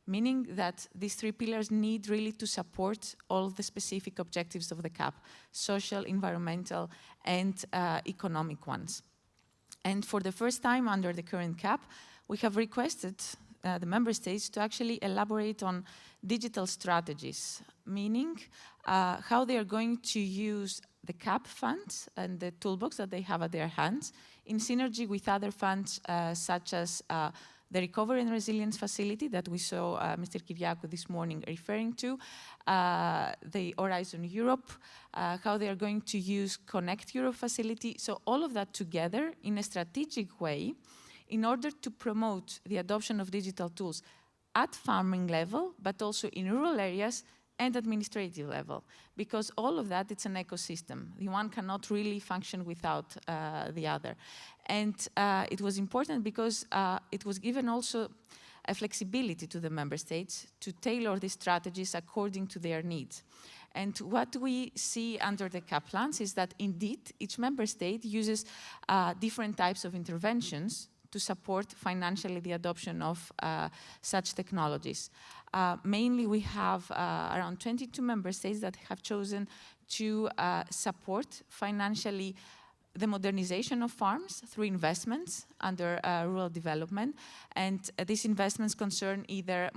meaning that these three pillars need really to support all the specific objectives of the CAP, social, environmental, and economic ones. And for the first time under the current CAP, we have requested the member states to actually elaborate on digital strategies, meaning how they are going to use the CAP funds and the toolbox that they have at their hands in synergy with other funds such as the Recovery and Resilience Facility that we saw Mr. Kyriakou this morning referring to, the Horizon Europe, how they are going to use Connect Europe facility. So all of that together in a strategic way in order to promote the adoption of digital tools at farming level, but also in rural areas and administrative level, because all of that, it's an ecosystem. The one cannot really function without the other. And it was important because it was given also a flexibility to the member states to tailor these strategies according to their needs. And what we see under the CAP plans is that indeed each member state uses different types of interventions to support financially the adoption of such technologies. Mainly we have around 22 member states that have chosen to support financially the modernization of farms through investments under rural development. And these investments concern either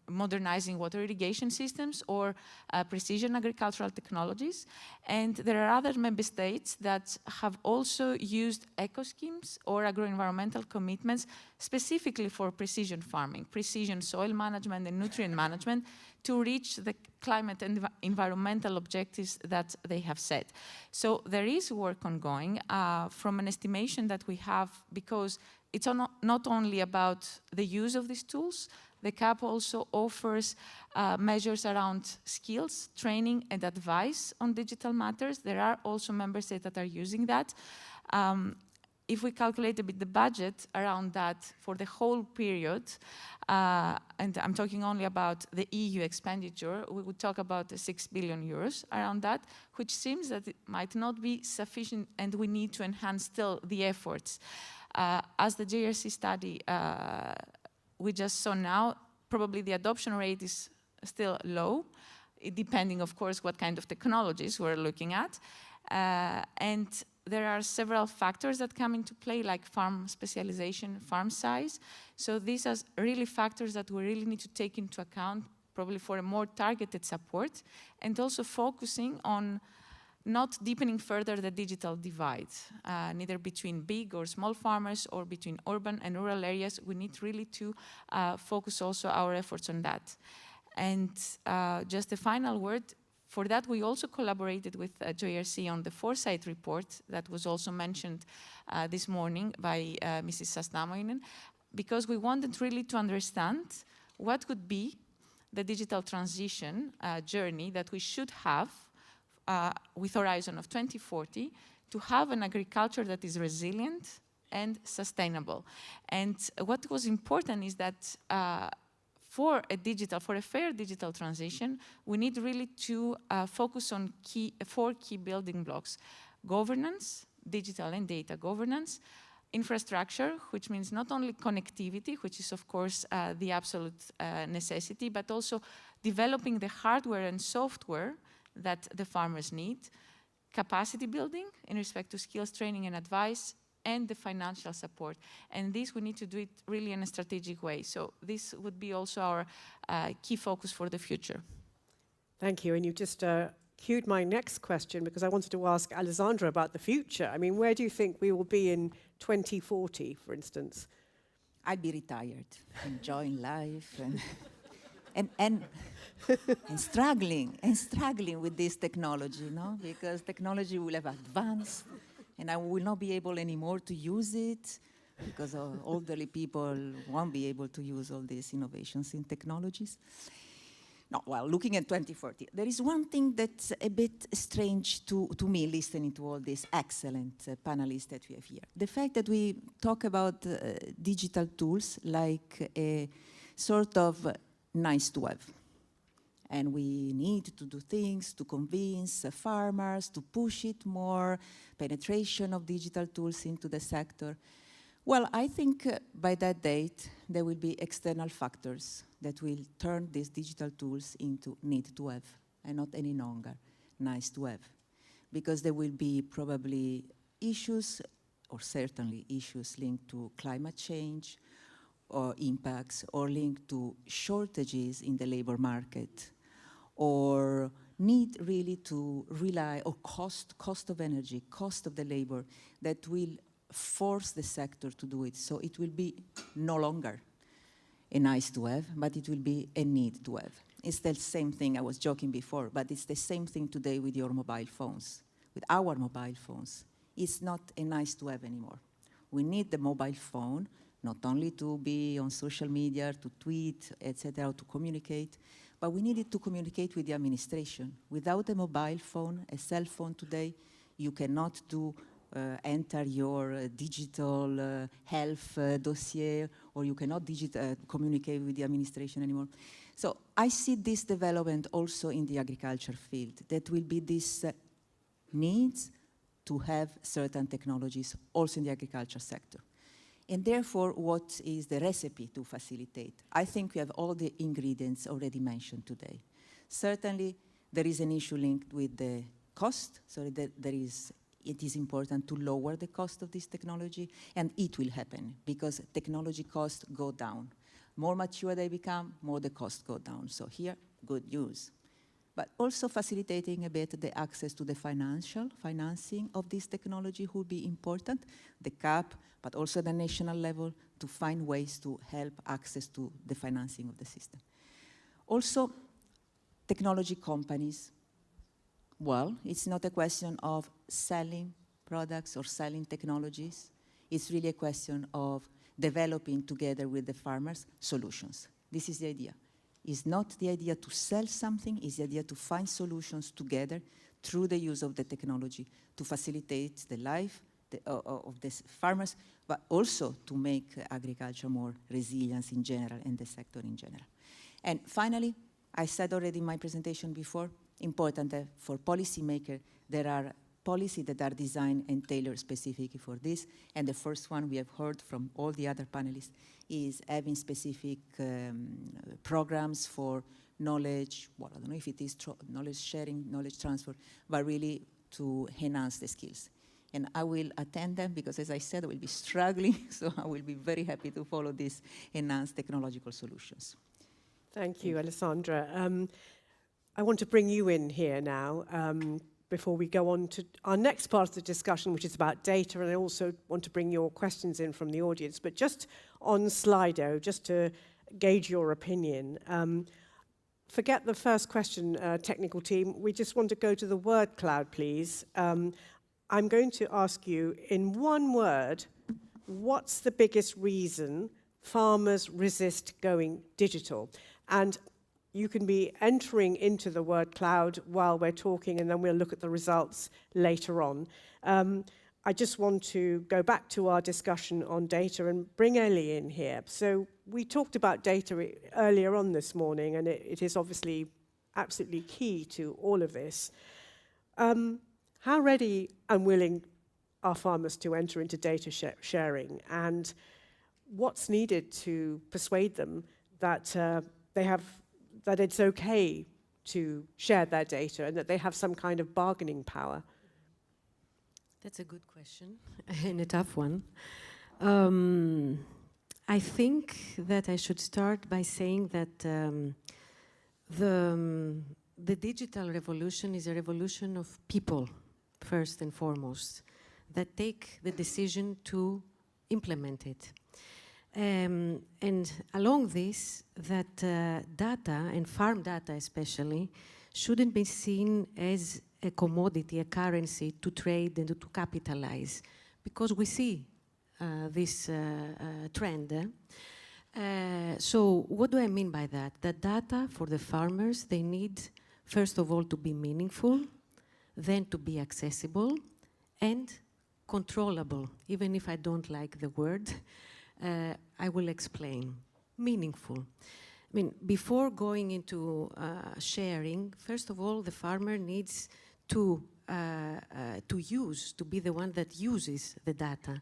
modernizing water irrigation systems or precision agricultural technologies. And there are other member states that have also used eco-schemes or agro-environmental commitments specifically for precision farming, precision soil management and nutrient management to reach the climate and environmental objectives that they have set. So there is work ongoing from an estimation that we have, because it's not only about the use of these tools. The CAP also offers measures around skills, training, and advice on digital matters. There are also member states that are using that. If we calculate a bit the budget around that for the whole period, and I'm talking only about the EU expenditure, we would talk about 6 billion euros around that, which seems that it might not be sufficient and we need to enhance still the efforts. As the JRC study we just saw now, probably the adoption rate is still low, depending, of course, what kind of technologies we're looking at. And there are several factors that come into play, like farm specialization, farm size. So these are really factors that we really need to take into account, probably for a more targeted support, and also focusing on not deepening further the digital divide, neither between big or small farmers or between urban and rural areas. We need really to focus also our efforts on that. And just a final word, for that we also collaborated with JRC on the Foresight report that was also mentioned this morning by Mrs. Sastamoinen, because we wanted really to understand what could be the digital transition journey that we should have with Horizon of 2040 to have an agriculture that is resilient and sustainable. And what was important is that for a fair digital transition, we need really to focus on four key building blocks: governance, digital and data governance, infrastructure, which means not only connectivity, which is of course the absolute necessity, but also developing the hardware and software that the farmers need, capacity building in respect to skills training and advice, and the financial support. And this we need to do it really in a strategic way. So this would be also our key focus for the future. Thank you. And you just cued my next question, because I wanted to ask Alessandra about the future. I mean, where do you think we will be in 2040, for instance? I'd be retired, enjoying life, and and struggling with this technology, no? Because technology will have advanced, and I will not be able anymore to use it, because elderly people won't be able to use all these innovations in technologies. No, well, looking at 2040, there is one thing that's a bit strange to me, listening to all these excellent panelists that we have here. The fact that we talk about digital tools like a sort of nice to have. And we need to do things to convince farmers to push it more, penetration of digital tools into the sector. Well, I think by that date, there will be external factors that will turn these digital tools into need to have, and not any longer nice to have. Because there will be probably issues, or certainly issues linked to climate change, or impacts, or linked to shortages in the labor market, or need really to rely, or cost of energy, cost of the labor, that will force the sector to do it. So it will be no longer a nice to have, but it will be a need to have. It's the same thing, I was joking before, but it's the same thing today with your mobile phones, with our mobile phones. It's not a nice to have anymore. We need the mobile phone, not only to be on social media, to tweet, etc., to communicate, but we need it to communicate with the administration. Without a mobile phone, a cell phone today, you cannot enter your digital health dossier, or you cannot communicate with the administration anymore. So I see this development also in the agriculture field. That will be this needs to have certain technologies also in the agriculture sector. And therefore, what is the recipe to facilitate? I think we have all the ingredients already mentioned today. Certainly, there is an issue linked with the cost, so that it is important to lower the cost of this technology, and it will happen because technology costs go down. More mature they become, more the costs go down. So here, good news. But also facilitating a bit the access to the financing of this technology will be important, the CAP, but also the national level, to find ways to help access to the financing of the system. Also, technology companies. Well, it's not a question of selling products or selling technologies. It's really a question of developing together with the farmers solutions. This is the idea. It's not the idea to sell something, it's the idea to find solutions together through the use of the technology to facilitate the life of the farmers, but also to make agriculture more resilient in general and the sector in general. And finally, I said already in my presentation before, important for policymakers, there are policies that are designed and tailored specifically for this. And the first one we have heard from all the other panelists is having specific programs for knowledge, well, I don't know if it is knowledge sharing, knowledge transfer, but really to enhance the skills. And I will attend them because, as I said, I will be struggling, so I will be very happy to follow these enhanced technological solutions. Thank you, Alessandra. I want to bring you in here now before we go on to our next part of the discussion, which is about data, and I also want to bring your questions in from the audience. But just on Slido, just to gauge your opinion, forget the first question, technical team. We just want to go to the word cloud, please. I'm going to ask you, in one word, what's the biggest reason farmers resist going digital? And you can be entering into the word cloud while we're talking, and then we'll look at the results later on. I just want to go back to our discussion on data and bring Ellie in here. So we talked about data earlier on this morning, and it is obviously absolutely key to all of this. How ready and willing are farmers to enter into data sharing, and what's needed to persuade them that that it's okay to share their data and that they have some kind of bargaining power? That's a good question and a tough one. I think that I should start by saying that the digital revolution is a revolution of people, first and foremost, that take the decision to implement it. And along this, that data, and farm data especially, shouldn't be seen as a commodity, a currency to trade and to capitalize, because we see this trend. So what do I mean by that? The data for the farmers, they need, first of all, to be meaningful, then to be accessible and controllable. Even if I don't like the word, I will explain. Meaningful. I mean, before going into sharing, first of all, the farmer needs to be the one that uses the data.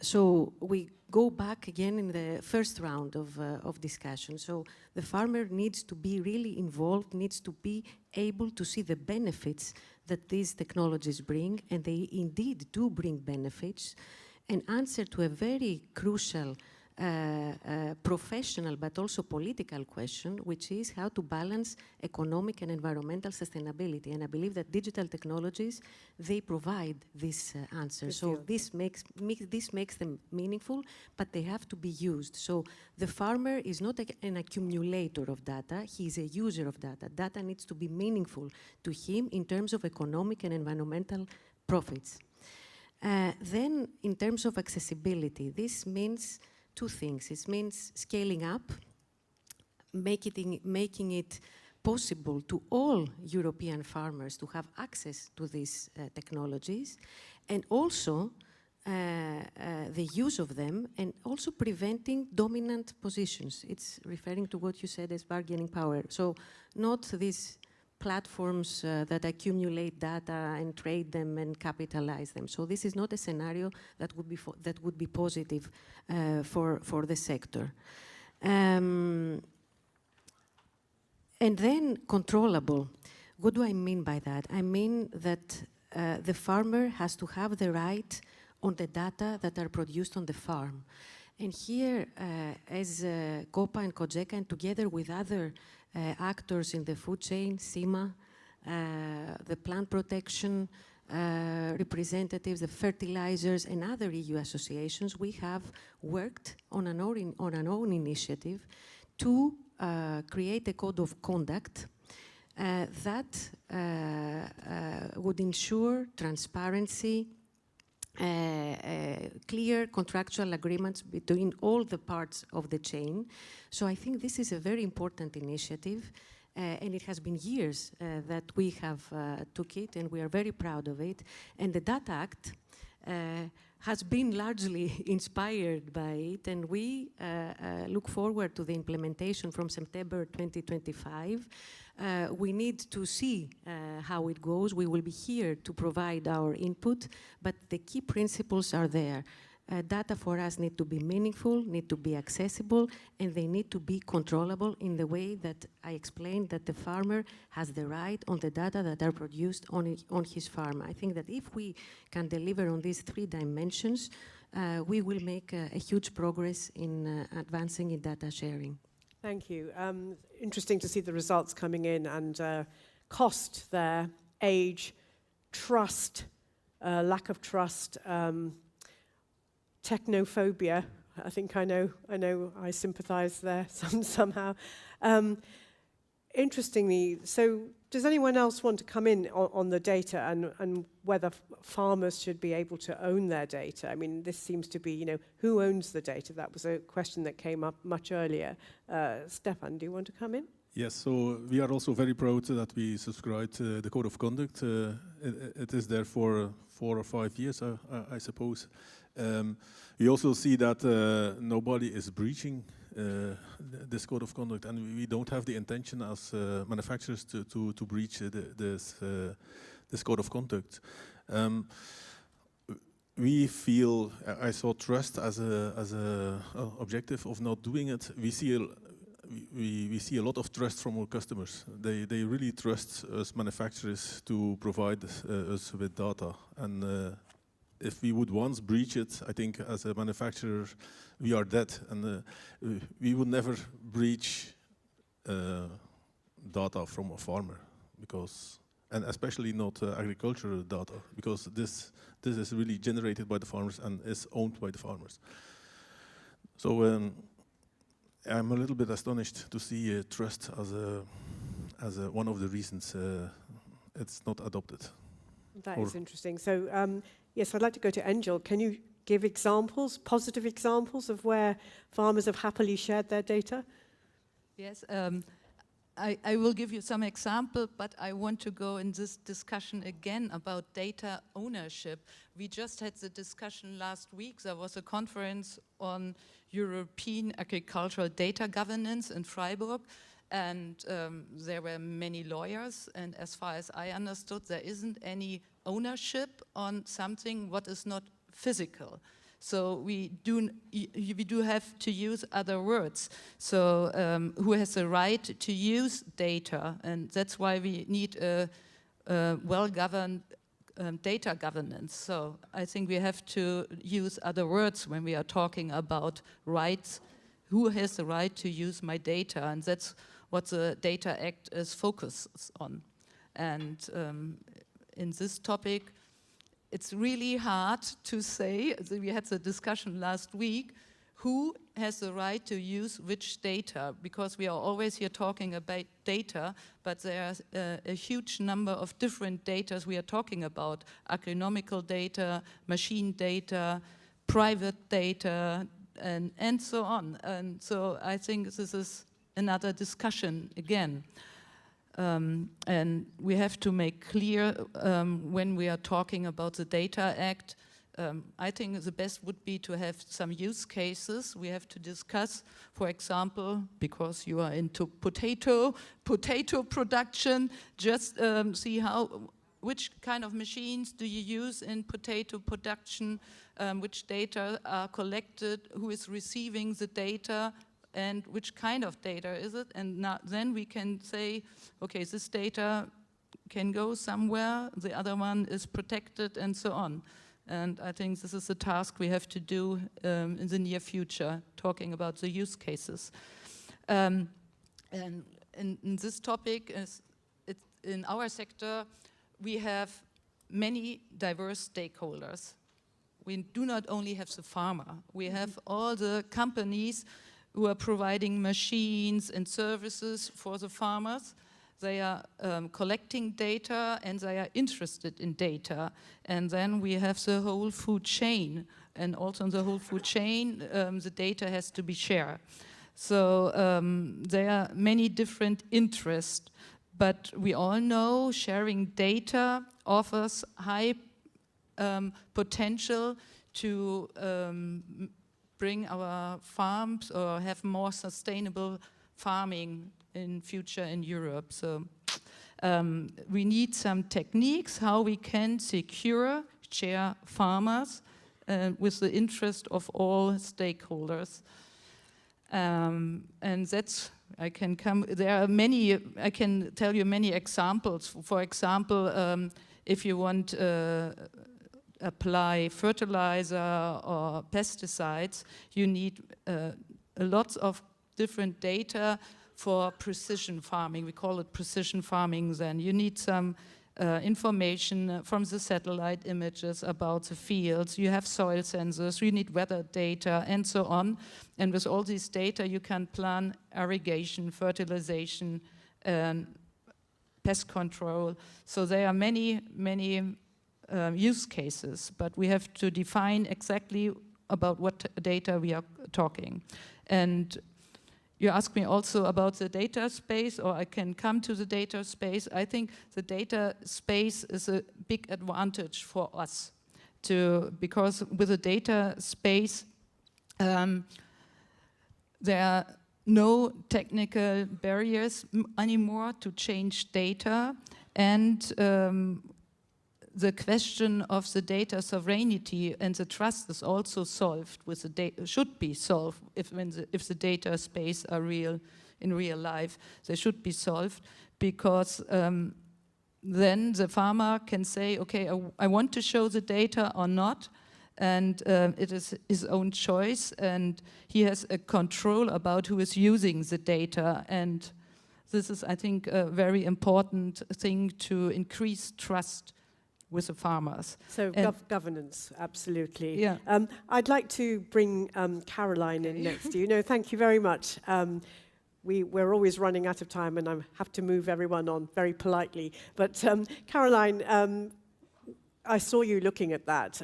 So we go back again in the first round of discussion. So the farmer needs to be really involved, needs to be able to see the benefits that these technologies bring, and they indeed do bring benefits, and answer to a very crucial professional but also political question, which is how to balance economic and environmental sustainability. And I believe that digital technologies, they provide this answer. So this makes them meaningful, but they have to be used. So the farmer is not an accumulator of data, he is a user of data. Data needs to be meaningful to him in terms of economic and environmental profits. Then, in terms of accessibility, this means two things. It means scaling up, making it possible to all European farmers to have access to these technologies, and also the use of them, and also preventing dominant positions. It's referring to what you said as bargaining power. So not these platforms that accumulate data and trade them and capitalize them. So this is not a scenario that would be positive for the sector. And then controllable. What do I mean by that? I mean that the farmer has to have the right on the data that are produced on the farm. And here, as COPA and COGECA, and together with other actors in the food chain, CIMA, the plant protection representatives, the fertilizers, and other EU associations, we have worked on an own initiative to create a code of conduct that would ensure transparency, clear contractual agreements between all the parts of the chain. So I think this is a very important initiative, and it has been years that we have took it, and we are very proud of it. And the Data Act has been largely inspired by it, and we look forward to the implementation from September 2025. We need to see how it goes. We will be here to provide our input, but the key principles are there. Data for us need to be meaningful, need to be accessible, and they need to be controllable in the way that I explained, that the farmer has the right on the data that are produced on his farm. I think that if we can deliver on these three dimensions, we will make a huge progress in advancing in data sharing. Thank you. Interesting to see the results coming in, and cost there, age, trust, lack of trust, technophobia. I think I know I sympathize there somehow. Interestingly, so does anyone else want to come in on the data and whether farmers should be able to own their data? I mean, this seems to be, who owns the data? That was a question that came up much earlier. Stefan, do you want to come in? Yes, so we are also very proud that we subscribed to the Code of Conduct. It is there for 4 or 5 years, I suppose. We also see that nobody is breaching this code of conduct, and we don't have the intention as manufacturers to breach this code of conduct. We feel, I saw trust as a objective of not doing it. We see a lot of trust from our customers. They really trust us manufacturers to provide us with data, and if we would once breach it, I think as a manufacturer, we are dead, and we would never breach data from a farmer, and especially not agricultural data, because this is really generated by the farmers and is owned by the farmers. So I'm a little bit astonished to see trust as one of the reasons it's not adopted. That is interesting. So yes, I'd like to go to Angel. Can you give examples, positive examples of where farmers have happily shared their data? Yes, I will give you some example, but I want to go in this discussion again about data ownership. We just had the discussion last week. There was a conference on European agricultural data governance in Freiburg, and there were many lawyers, and as far as I understood, there isn't any ownership on something what is not physical. So we do have to use other words. So who has the right to use data? And that's why we need a well-governed data governance. So I think we have to use other words when we are talking about rights. Who has the right to use my data? And that's what the Data Act is focused on. And in this topic, it's really hard to say, so we had the discussion last week, who has the right to use which data, because we are always here talking about data, but there's a huge number of different data we are talking about, agronomical data, machine data, private data, and so on. And so I think this is another discussion again. And we have to make clear when we are talking about the Data Act, I think the best would be to have some use cases. We have to discuss, for example, because you are into potato production, just see which kind of machines do you use in potato production, which data are collected, who is receiving the data, and which kind of data is it? And then we can say, okay, this data can go somewhere, the other one is protected, and so on. And I think this is a task we have to do in the near future, talking about the use cases. And in this topic, in our sector, we have many diverse stakeholders. We do not only have the farmer, we have all the companies who are providing machines and services for the farmers. They are collecting data and they are interested in data. And then we have the whole food chain. And also in the whole food chain, the data has to be shared. So there are many different interests. But we all know sharing data offers high potential to bring our farms or have more sustainable farming in future in Europe. So we need some techniques how we can share farmers with the interest of all stakeholders. And that's, I can tell you many examples. For example, if you want apply fertilizer or pesticides, you need lots of different data for precision farming. We call it precision farming then. You need some information from the satellite images about the fields. You have soil sensors, you need weather data, and so on. And with all these data, you can plan irrigation, fertilization, pest control. So there are many use cases, but we have to define exactly about what data we are talking. And you asked me also about the data space, or I can come to the data space. I think the data space is a big advantage for us, because with the data space, there are no technical barriers anymore to change data, and the question of the data sovereignty and the trust is also solved with the data, should be solved if the data space are real in real life. They should be solved because then the farmer can say, okay, I want to show the data or not, and it is his own choice, and he has a control about who is using the data. And this is, I think, a very important thing to increase trust with the farmers. So governance, absolutely. Yeah. I'd like to bring Caroline in next to you. No, thank you very much. We're always running out of time, and I have to move everyone on very politely. But Caroline, I saw you looking at that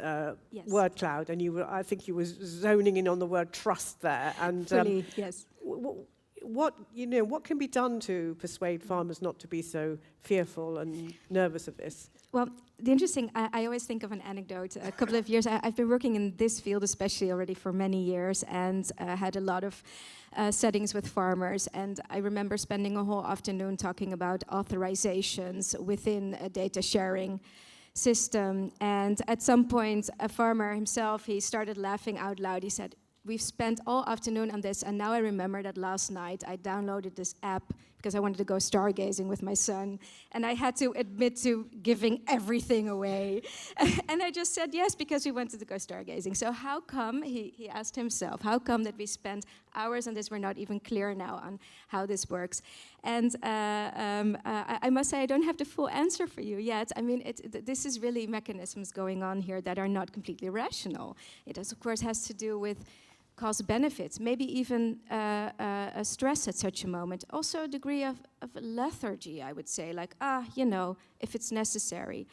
Yes. word cloud, and I think you were zoning in on the word trust there. And Fully, yes. what can be done to persuade farmers not to be so fearful and nervous of this? Well, the interesting, I always think of an anecdote. A couple of years, I've been working in this field especially already for many years, and had a lot of settings with farmers. And I remember spending a whole afternoon talking about authorizations within a data sharing system. And at some point, a farmer himself, he started laughing out loud. He said, "We've spent all afternoon on this, and now I remember that last night I downloaded this app because I wanted to go stargazing with my son, and I had to admit to giving everything away." And I just said yes, because we wanted to go stargazing. So how come, he asked himself, how come that we spent hours on this, we're not even clear now on how this works? And I must say, I don't have the full answer for you yet. I mean, this is really mechanisms going on here that are not completely rational. It, of course, has to do with cost benefits, maybe even a stress at such a moment. Also a degree of lethargy, I would say, like, if it's necessary.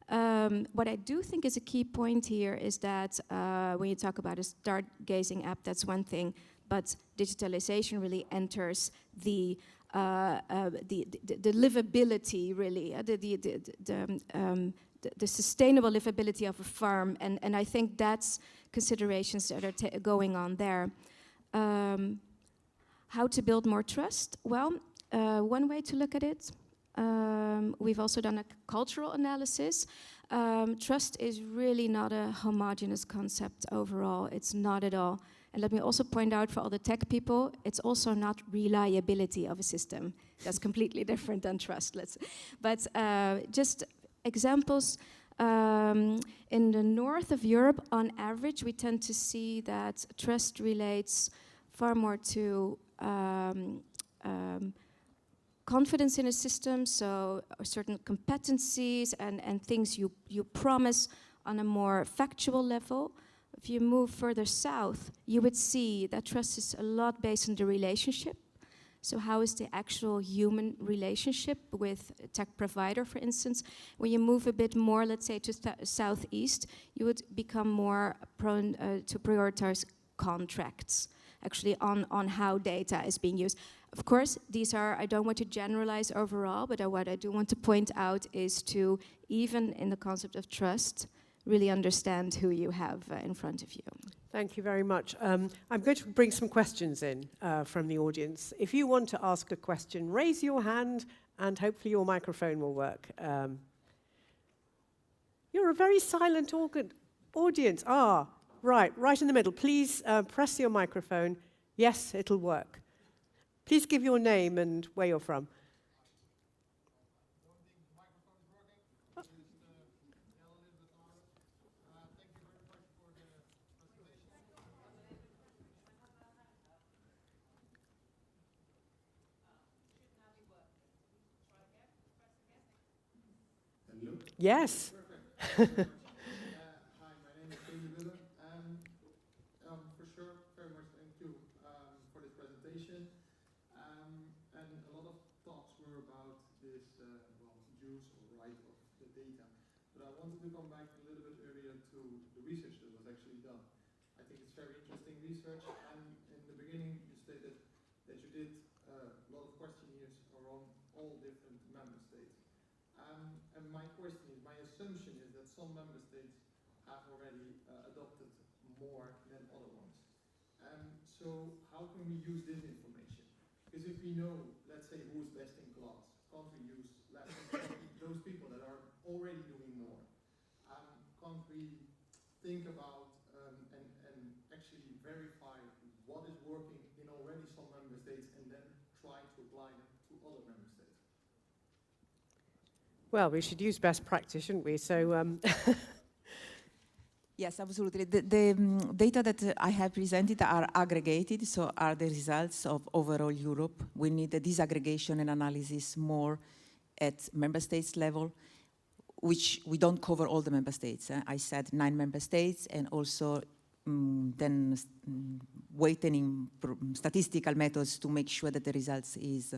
What I do think is a key point here is that when you talk about a stargazing app, that's one thing, but digitalization really enters the livability, really, the sustainable livability of a farm, and I think that's considerations that are going on there. How to build more trust? Well, one way to look at it, we've also done a cultural analysis. Trust is really not a homogeneous concept overall. It's not at all. And let me also point out for all the tech people, it's also not reliability of a system. That's completely different than trust. But just examples. In the north of Europe, on average, we tend to see that trust relates far more to confidence in a system, so certain competencies and things you promise on a more factual level. If you move further south, you would see that trust is a lot based on the relationship. So how is the actual human relationship with a tech provider, for instance? When you move a bit more, let's say, to southeast, you would become more prone to prioritize contracts, actually, on how data is being used. Of course, these are, I don't want to generalize overall, but what I do want to point out is to, even in the concept of trust, really understand who you have in front of you. Thank you very much. I'm going to bring some questions in from the audience. If you want to ask a question, raise your hand and hopefully your microphone will work. You're a very silent audience. Right in the middle. Please press your microphone. Yes, it'll work. Please give your name and where you're from. Yes. Hi, my name is David. For sure, very much thank you for this presentation. And a lot of talks were about this use or right of the data. But I wanted to come back a little bit earlier to the research that was actually done. I think it's very interesting research. And in the beginning, you stated that you did a lot of questionnaires around all different member states. And my question is, my assumption is that some member states have already adopted more than other ones. So how can we use this information? Because if we know, let's say, who is best in class, can't we use those people that are already doing more? Can't we think about and actually verify what is working in already some member states and then try to apply them to other member states? Well, we should use best practice, shouldn't we? So, Yes, absolutely. The data that I have presented are aggregated, so are the results of overall Europe. We need a disaggregation and analysis more at member states level. which we don't cover all the member states. I said 9 member states, and also weighting statistical methods to make sure that the results is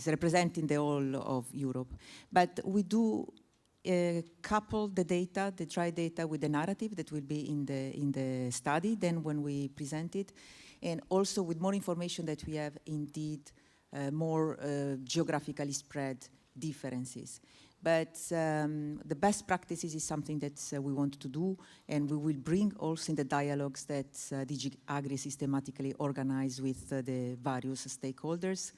representing the whole of Europe. But we do couple the data, the dry data, with the narrative that will be in the study then when we present it, and also with more information that we have indeed more geographically spread differences. But the best practices is something that we want to do, and we will bring also in the dialogues that DG Agri systematically organize with the various stakeholders.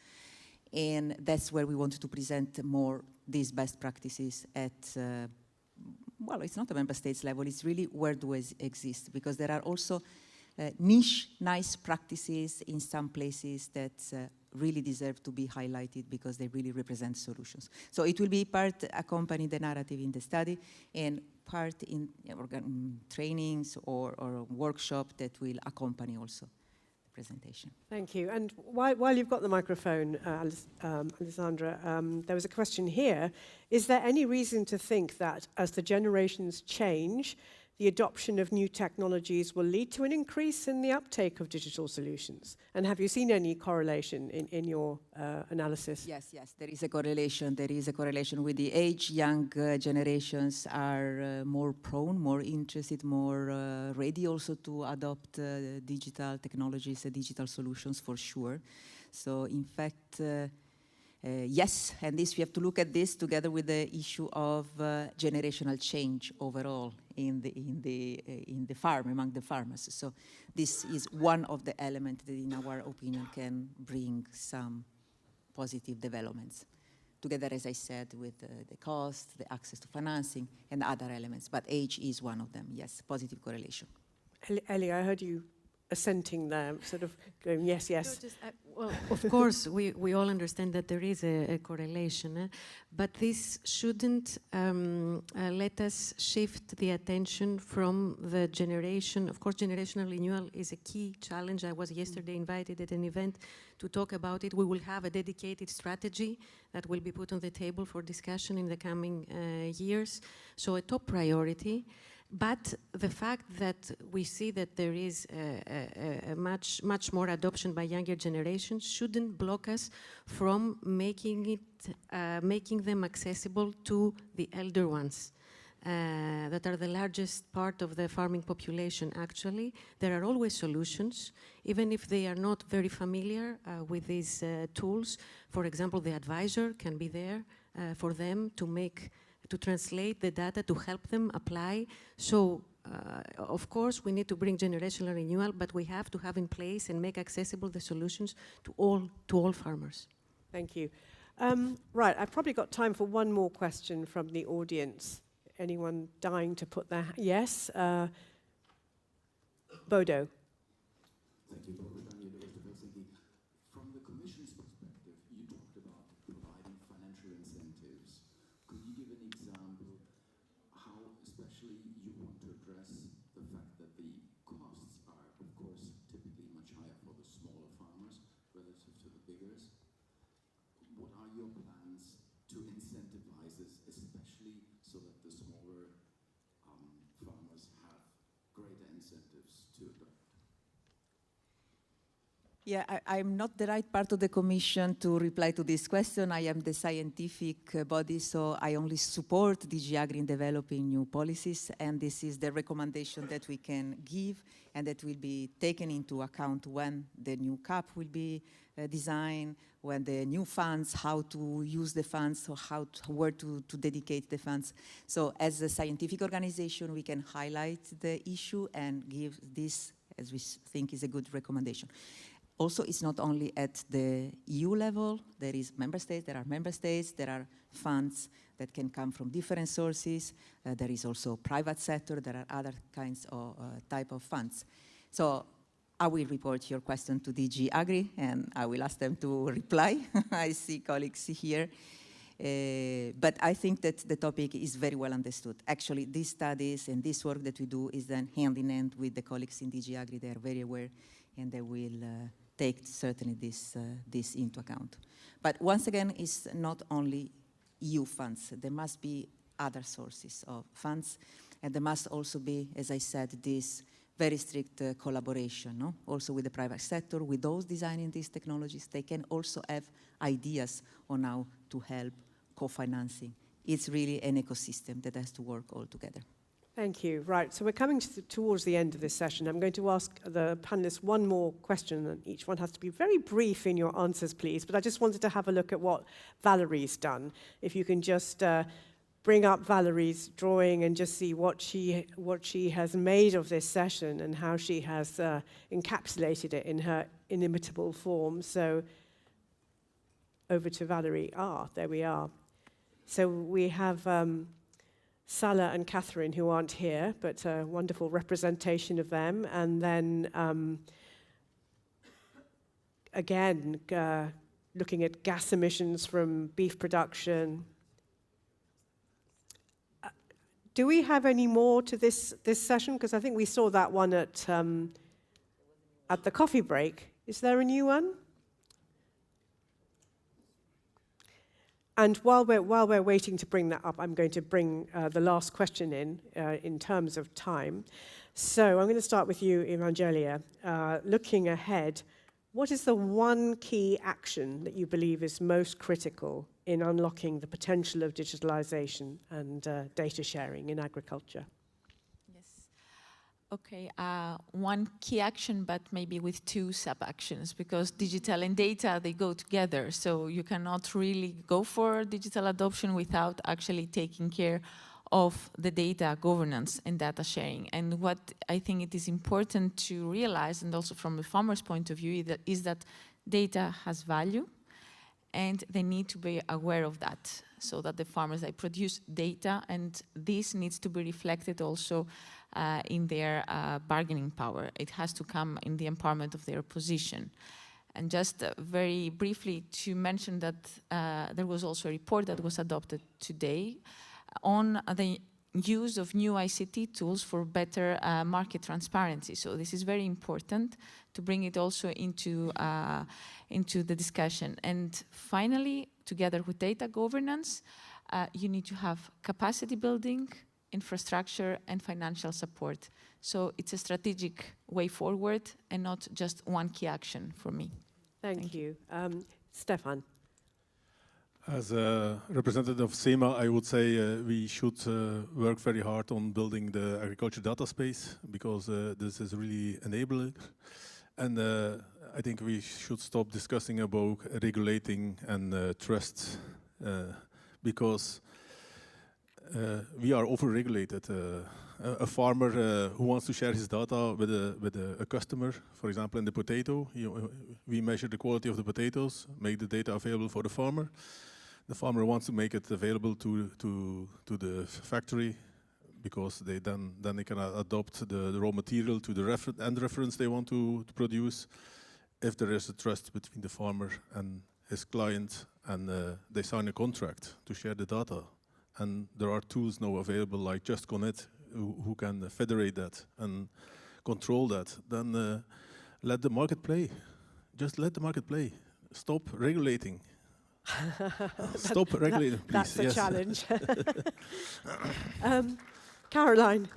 And that's where we want to present more these best practices at, well, it's not a member states level, it's really where do they exist, because there are also niche, nice practices in some places that really deserve to be highlighted because they really represent solutions. So it will be part accompany the narrative in the study and part in trainings or workshop that will accompany also the presentation. Thank you. And while you've got the microphone, Alessandra, there was a question here. Is there any reason to think that as the generations change, the adoption of new technologies will lead to an increase in the uptake of digital solutions? And have you seen any correlation in your analysis? Yes, there is a correlation. There is a correlation with the age. Young generations are more prone, more interested, more ready also to adopt digital technologies, digital solutions for sure. So in fact, yes, and this we have to look at this together with the issue of generational change overall in the farm, among the farmers. So this is one of the elements that, in our opinion, can bring some positive developments. Together, as I said, with the cost, the access to financing, and other elements. But age is one of them. Yes, positive correlation. Ellie, I heard you assenting there, sort of going, yes, yes. Well, of course, we all understand that there is a correlation, but this shouldn't let us shift the attention from the generation. Of course, generational renewal is a key challenge. I was yesterday invited at an event to talk about it. We will have a dedicated strategy that will be put on the table for discussion in the coming years. So a top priority. But the fact that we see that there is a much more adoption by younger generations shouldn't block us from making them accessible to the elder ones that are the largest part of the farming population. Actually, there are always solutions, even if they are not very familiar with these tools. For example, the advisor can be there for them to translate the data, to help them apply. So, of course, we need to bring generational renewal, but we have to have in place and make accessible the solutions to all farmers. Thank you. Right, I've probably got time for one more question from the audience. Anyone dying to put their... Yes? Bodo. Thank you. From the Commission's perspective, you talked about providing financial incentives. Could you give an example how especially you want to address the fact that the costs are, of course, typically much higher for the smaller farmers relative to the biggers? What are your plans to incentivize this, especially so that the smaller farmers have greater incentives to adopt? Yeah, I'm not the right part of the Commission to reply to this question. I am the scientific body, so I only support DG Agri in developing new policies, and this is the recommendation that we can give and that will be taken into account when the new CAP will be designed, when the new funds, how to use the funds, or where to dedicate the funds. So as a scientific organization, we can highlight the issue and give this, as we think is a good recommendation. Also, it's not only at the EU level. There are member states, there are funds that can come from different sources. There is also private sector, there are other kinds of type of funds. So I will report your question to DG Agri and I will ask them to reply. I see colleagues here. But I think that the topic is very well understood. Actually, these studies and this work that we do is then hand in hand with the colleagues in DG Agri. They are very aware and they will take certainly this into account. But once again, it's not only EU funds. There must be other sources of funds, and there must also be, as I said, this very strict collaboration, no? Also with the private sector, with those designing these technologies. They can also have ideas on how to help co-financing. It's really an ecosystem that has to work all together. Thank you. Right, so we're coming towards the end of this session. I'm going to ask the panelists one more question, and each one has to be very brief in your answers, please. But I just wanted to have a look at what Valerie's done. If you can just bring up Valerie's drawing and just see what she has made of this session and how she has encapsulated it in her inimitable form. So over to Valerie. There we are. So we have Salah and Catherine, who aren't here, but a wonderful representation of them. And then again, looking at gas emissions from beef production. Do we have any more to this session? Because I think we saw that one at the coffee break. Is there a new one? And while we're waiting to bring that up, I'm going to bring the last question in terms of time. So I'm going to start with you, Evangelia. Looking ahead, what is the one key action that you believe is most critical in unlocking the potential of digitalization and data sharing in agriculture? Yes. Okay, one key action, but maybe with two sub-actions, because digital and data, they go together. So you cannot really go for digital adoption without actually taking care of the data governance and data sharing. And what I think it is important to realize, and also from a farmer's point of view, is that data has value, and they need to be aware of that, so that the farmers, they produce data, and this needs to be reflected also in their bargaining power. It has to come in the empowerment of their position. And just very briefly to mention that there was also a report that was adopted today on the use of new ICT tools for better market transparency. So this is very important to bring it also into the discussion. And finally, together with data governance, you need to have capacity building, infrastructure, and financial support. So it's a strategic way forward and not just one key action for me. Thank you. Stefan. As a representative of SEMA, I would say we should work very hard on building the agriculture data space, because this is really enabling. And I think we should stop discussing about regulating and trust, because we are over-regulated. A farmer who wants to share his data with a customer, for example, in the potato, we measure the quality of the potatoes, make the data available for the farmer. The farmer wants to make it available to the factory, because then they can adopt the raw material to the end reference they want to produce. If there is a trust between the farmer and his client, and they sign a contract to share the data, and there are tools now available like JustConnect who can federate that and control that, then let the market play. Just let the market play. Stop regulating. Stop regulating, please. That's a challenge. Caroline.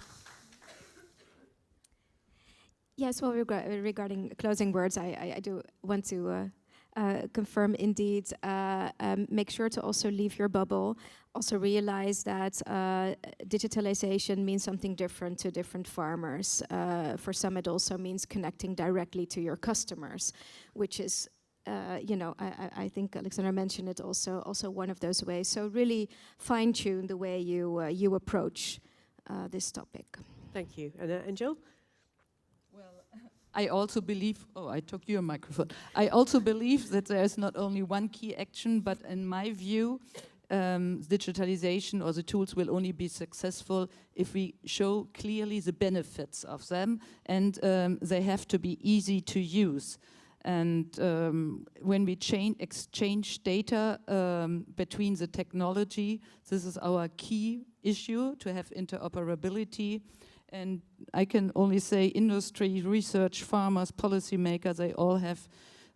Yes, well, regarding closing words, I do want to confirm indeed, make sure to also leave your bubble. Also realize that digitalization means something different to different farmers. For some, it also means connecting directly to your customers, which is, I think Alexandra mentioned it also one of those ways. So really fine-tune the way you approach this topic. Thank you. And Jill? I also believe, I took your microphone. I also believe that there is not only one key action, but in my view, digitalization or the tools will only be successful if we show clearly the benefits of them, and they have to be easy to use. And when we exchange data between the technology, this is our key issue, to have interoperability. And I can only say industry, research, farmers, policymakers, they all have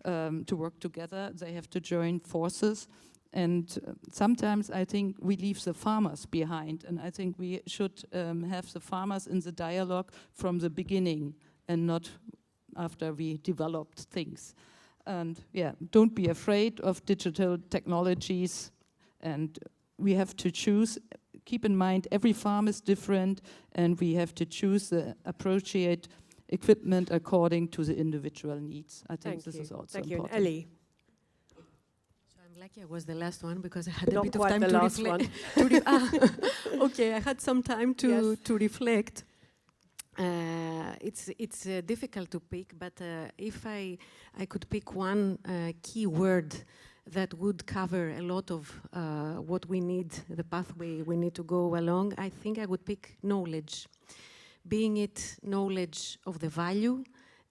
to work together. They have to join forces. And sometimes I think we leave the farmers behind, and I think we should have the farmers in the dialogue from the beginning and not after we developed things. And yeah, don't be afraid of digital technologies, and we have to choose. Keep in mind, every farm is different, and we have to choose the appropriate equipment according to the individual needs. I think this is also Thank you. important. And Ellie? So I'm lucky I was the last one because I had a Not bit of quite time the to last reflect. one. Okay, I had some time to Yes. to reflect. It's difficult to pick, but if I could pick one key word that would cover a lot of what we need, the pathway we need to go along, I think I would pick knowledge. Being it knowledge of the value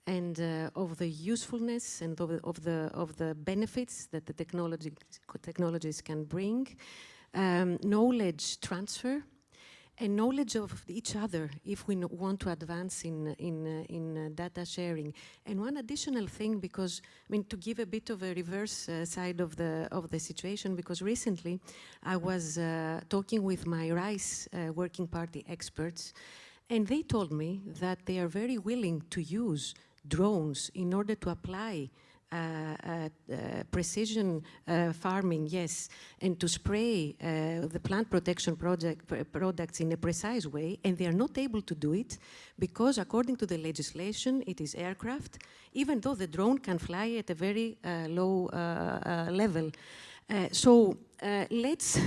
and of the usefulness and of the benefits that the technologies can bring, knowledge transfer, and knowledge of each other if we want to advance in data sharing. And one additional thing, because I mean, to give a bit of a reverse side of the situation, because recently I was talking with my rice working party experts, and they told me that they are very willing to use drones in order to apply precision farming, yes, and to spray the plant protection products in a precise way, and they are not able to do it because according to the legislation it is aircraft, even though the drone can fly at a very low level. So let's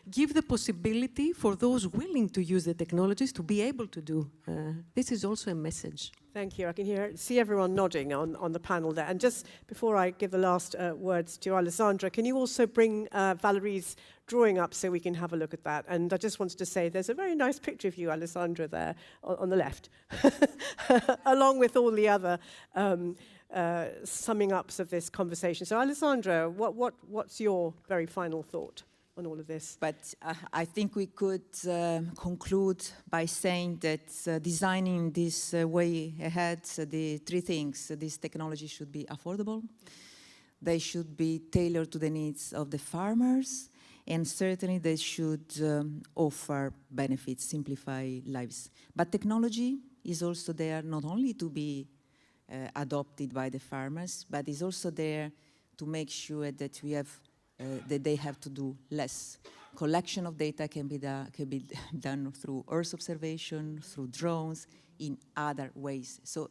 give the possibility for those willing to use the technologies to be able to do. This is also a message. Thank you. I can see everyone nodding on the panel there. And just before I give the last words to Alessandra, can you also bring Valerie's drawing up so we can have a look at that? And I just wanted to say there's a very nice picture of you, Alessandra, there on the left, along with all the other summing ups of this conversation. So Alessandra, what's your very final thought on all of this? But I think we could conclude by saying that designing this way ahead, the three things: this technology should be affordable, they should be tailored to the needs of the farmers, and certainly they should offer benefits, simplify lives. But technology is also there not only to be adopted by the farmers, but is also there to make sure that we have that they have to do less. Collection of data can be done through Earth observation, through drones, in other ways. So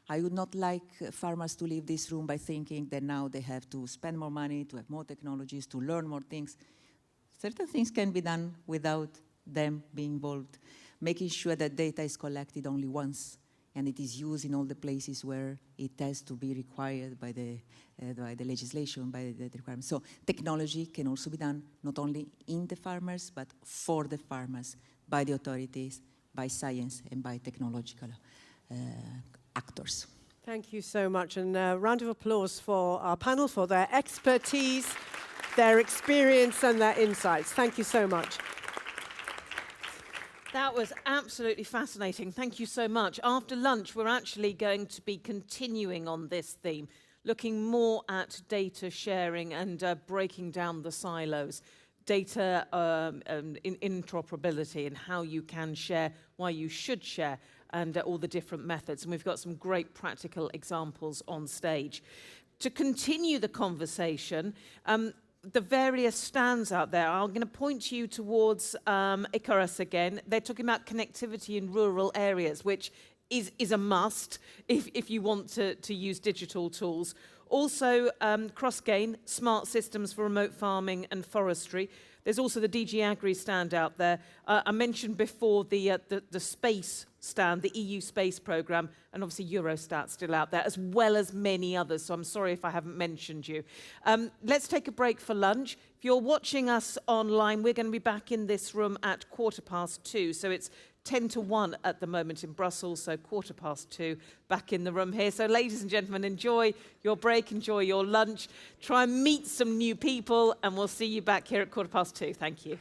I would not like farmers to leave this room by thinking that now they have to spend more money, to have more technologies, to learn more things. Certain things can be done without them being involved. Making sure that data is collected only once and it is used in all the places where it has to be required by the legislation, by the requirements. So technology can also be done not only in the farmers, but for the farmers, by the authorities, by science, and by technological actors. Thank you so much, and a round of applause for our panel, for their expertise, their experience, and their insights. Thank you so much. That was absolutely fascinating. Thank you so much. After lunch, we're actually going to be continuing on this theme, looking more at data sharing and breaking down the silos, data interoperability and how you can share, why you should share, and all the different methods. And we've got some great practical examples on stage. To continue the conversation, the various stands out there, I'm going to point you towards Icarus again. They're talking about connectivity in rural areas, which is a must if you want to use digital tools. Also, CrossGain, smart systems for remote farming and forestry. There's also the DG Agri stand out there. I mentioned before the space stand, the EU space programme, and obviously Eurostat still out there, as well as many others, so I'm sorry if I haven't mentioned you. Let's take a break for lunch. If you're watching us online, we're going to be back in this room at 2:15, so it's 10 to 1 at the moment in Brussels, so 2:15 back in the room here. So ladies and gentlemen, enjoy your break, enjoy your lunch, try and meet some new people, and we'll see you back here at 2:15. Thank you.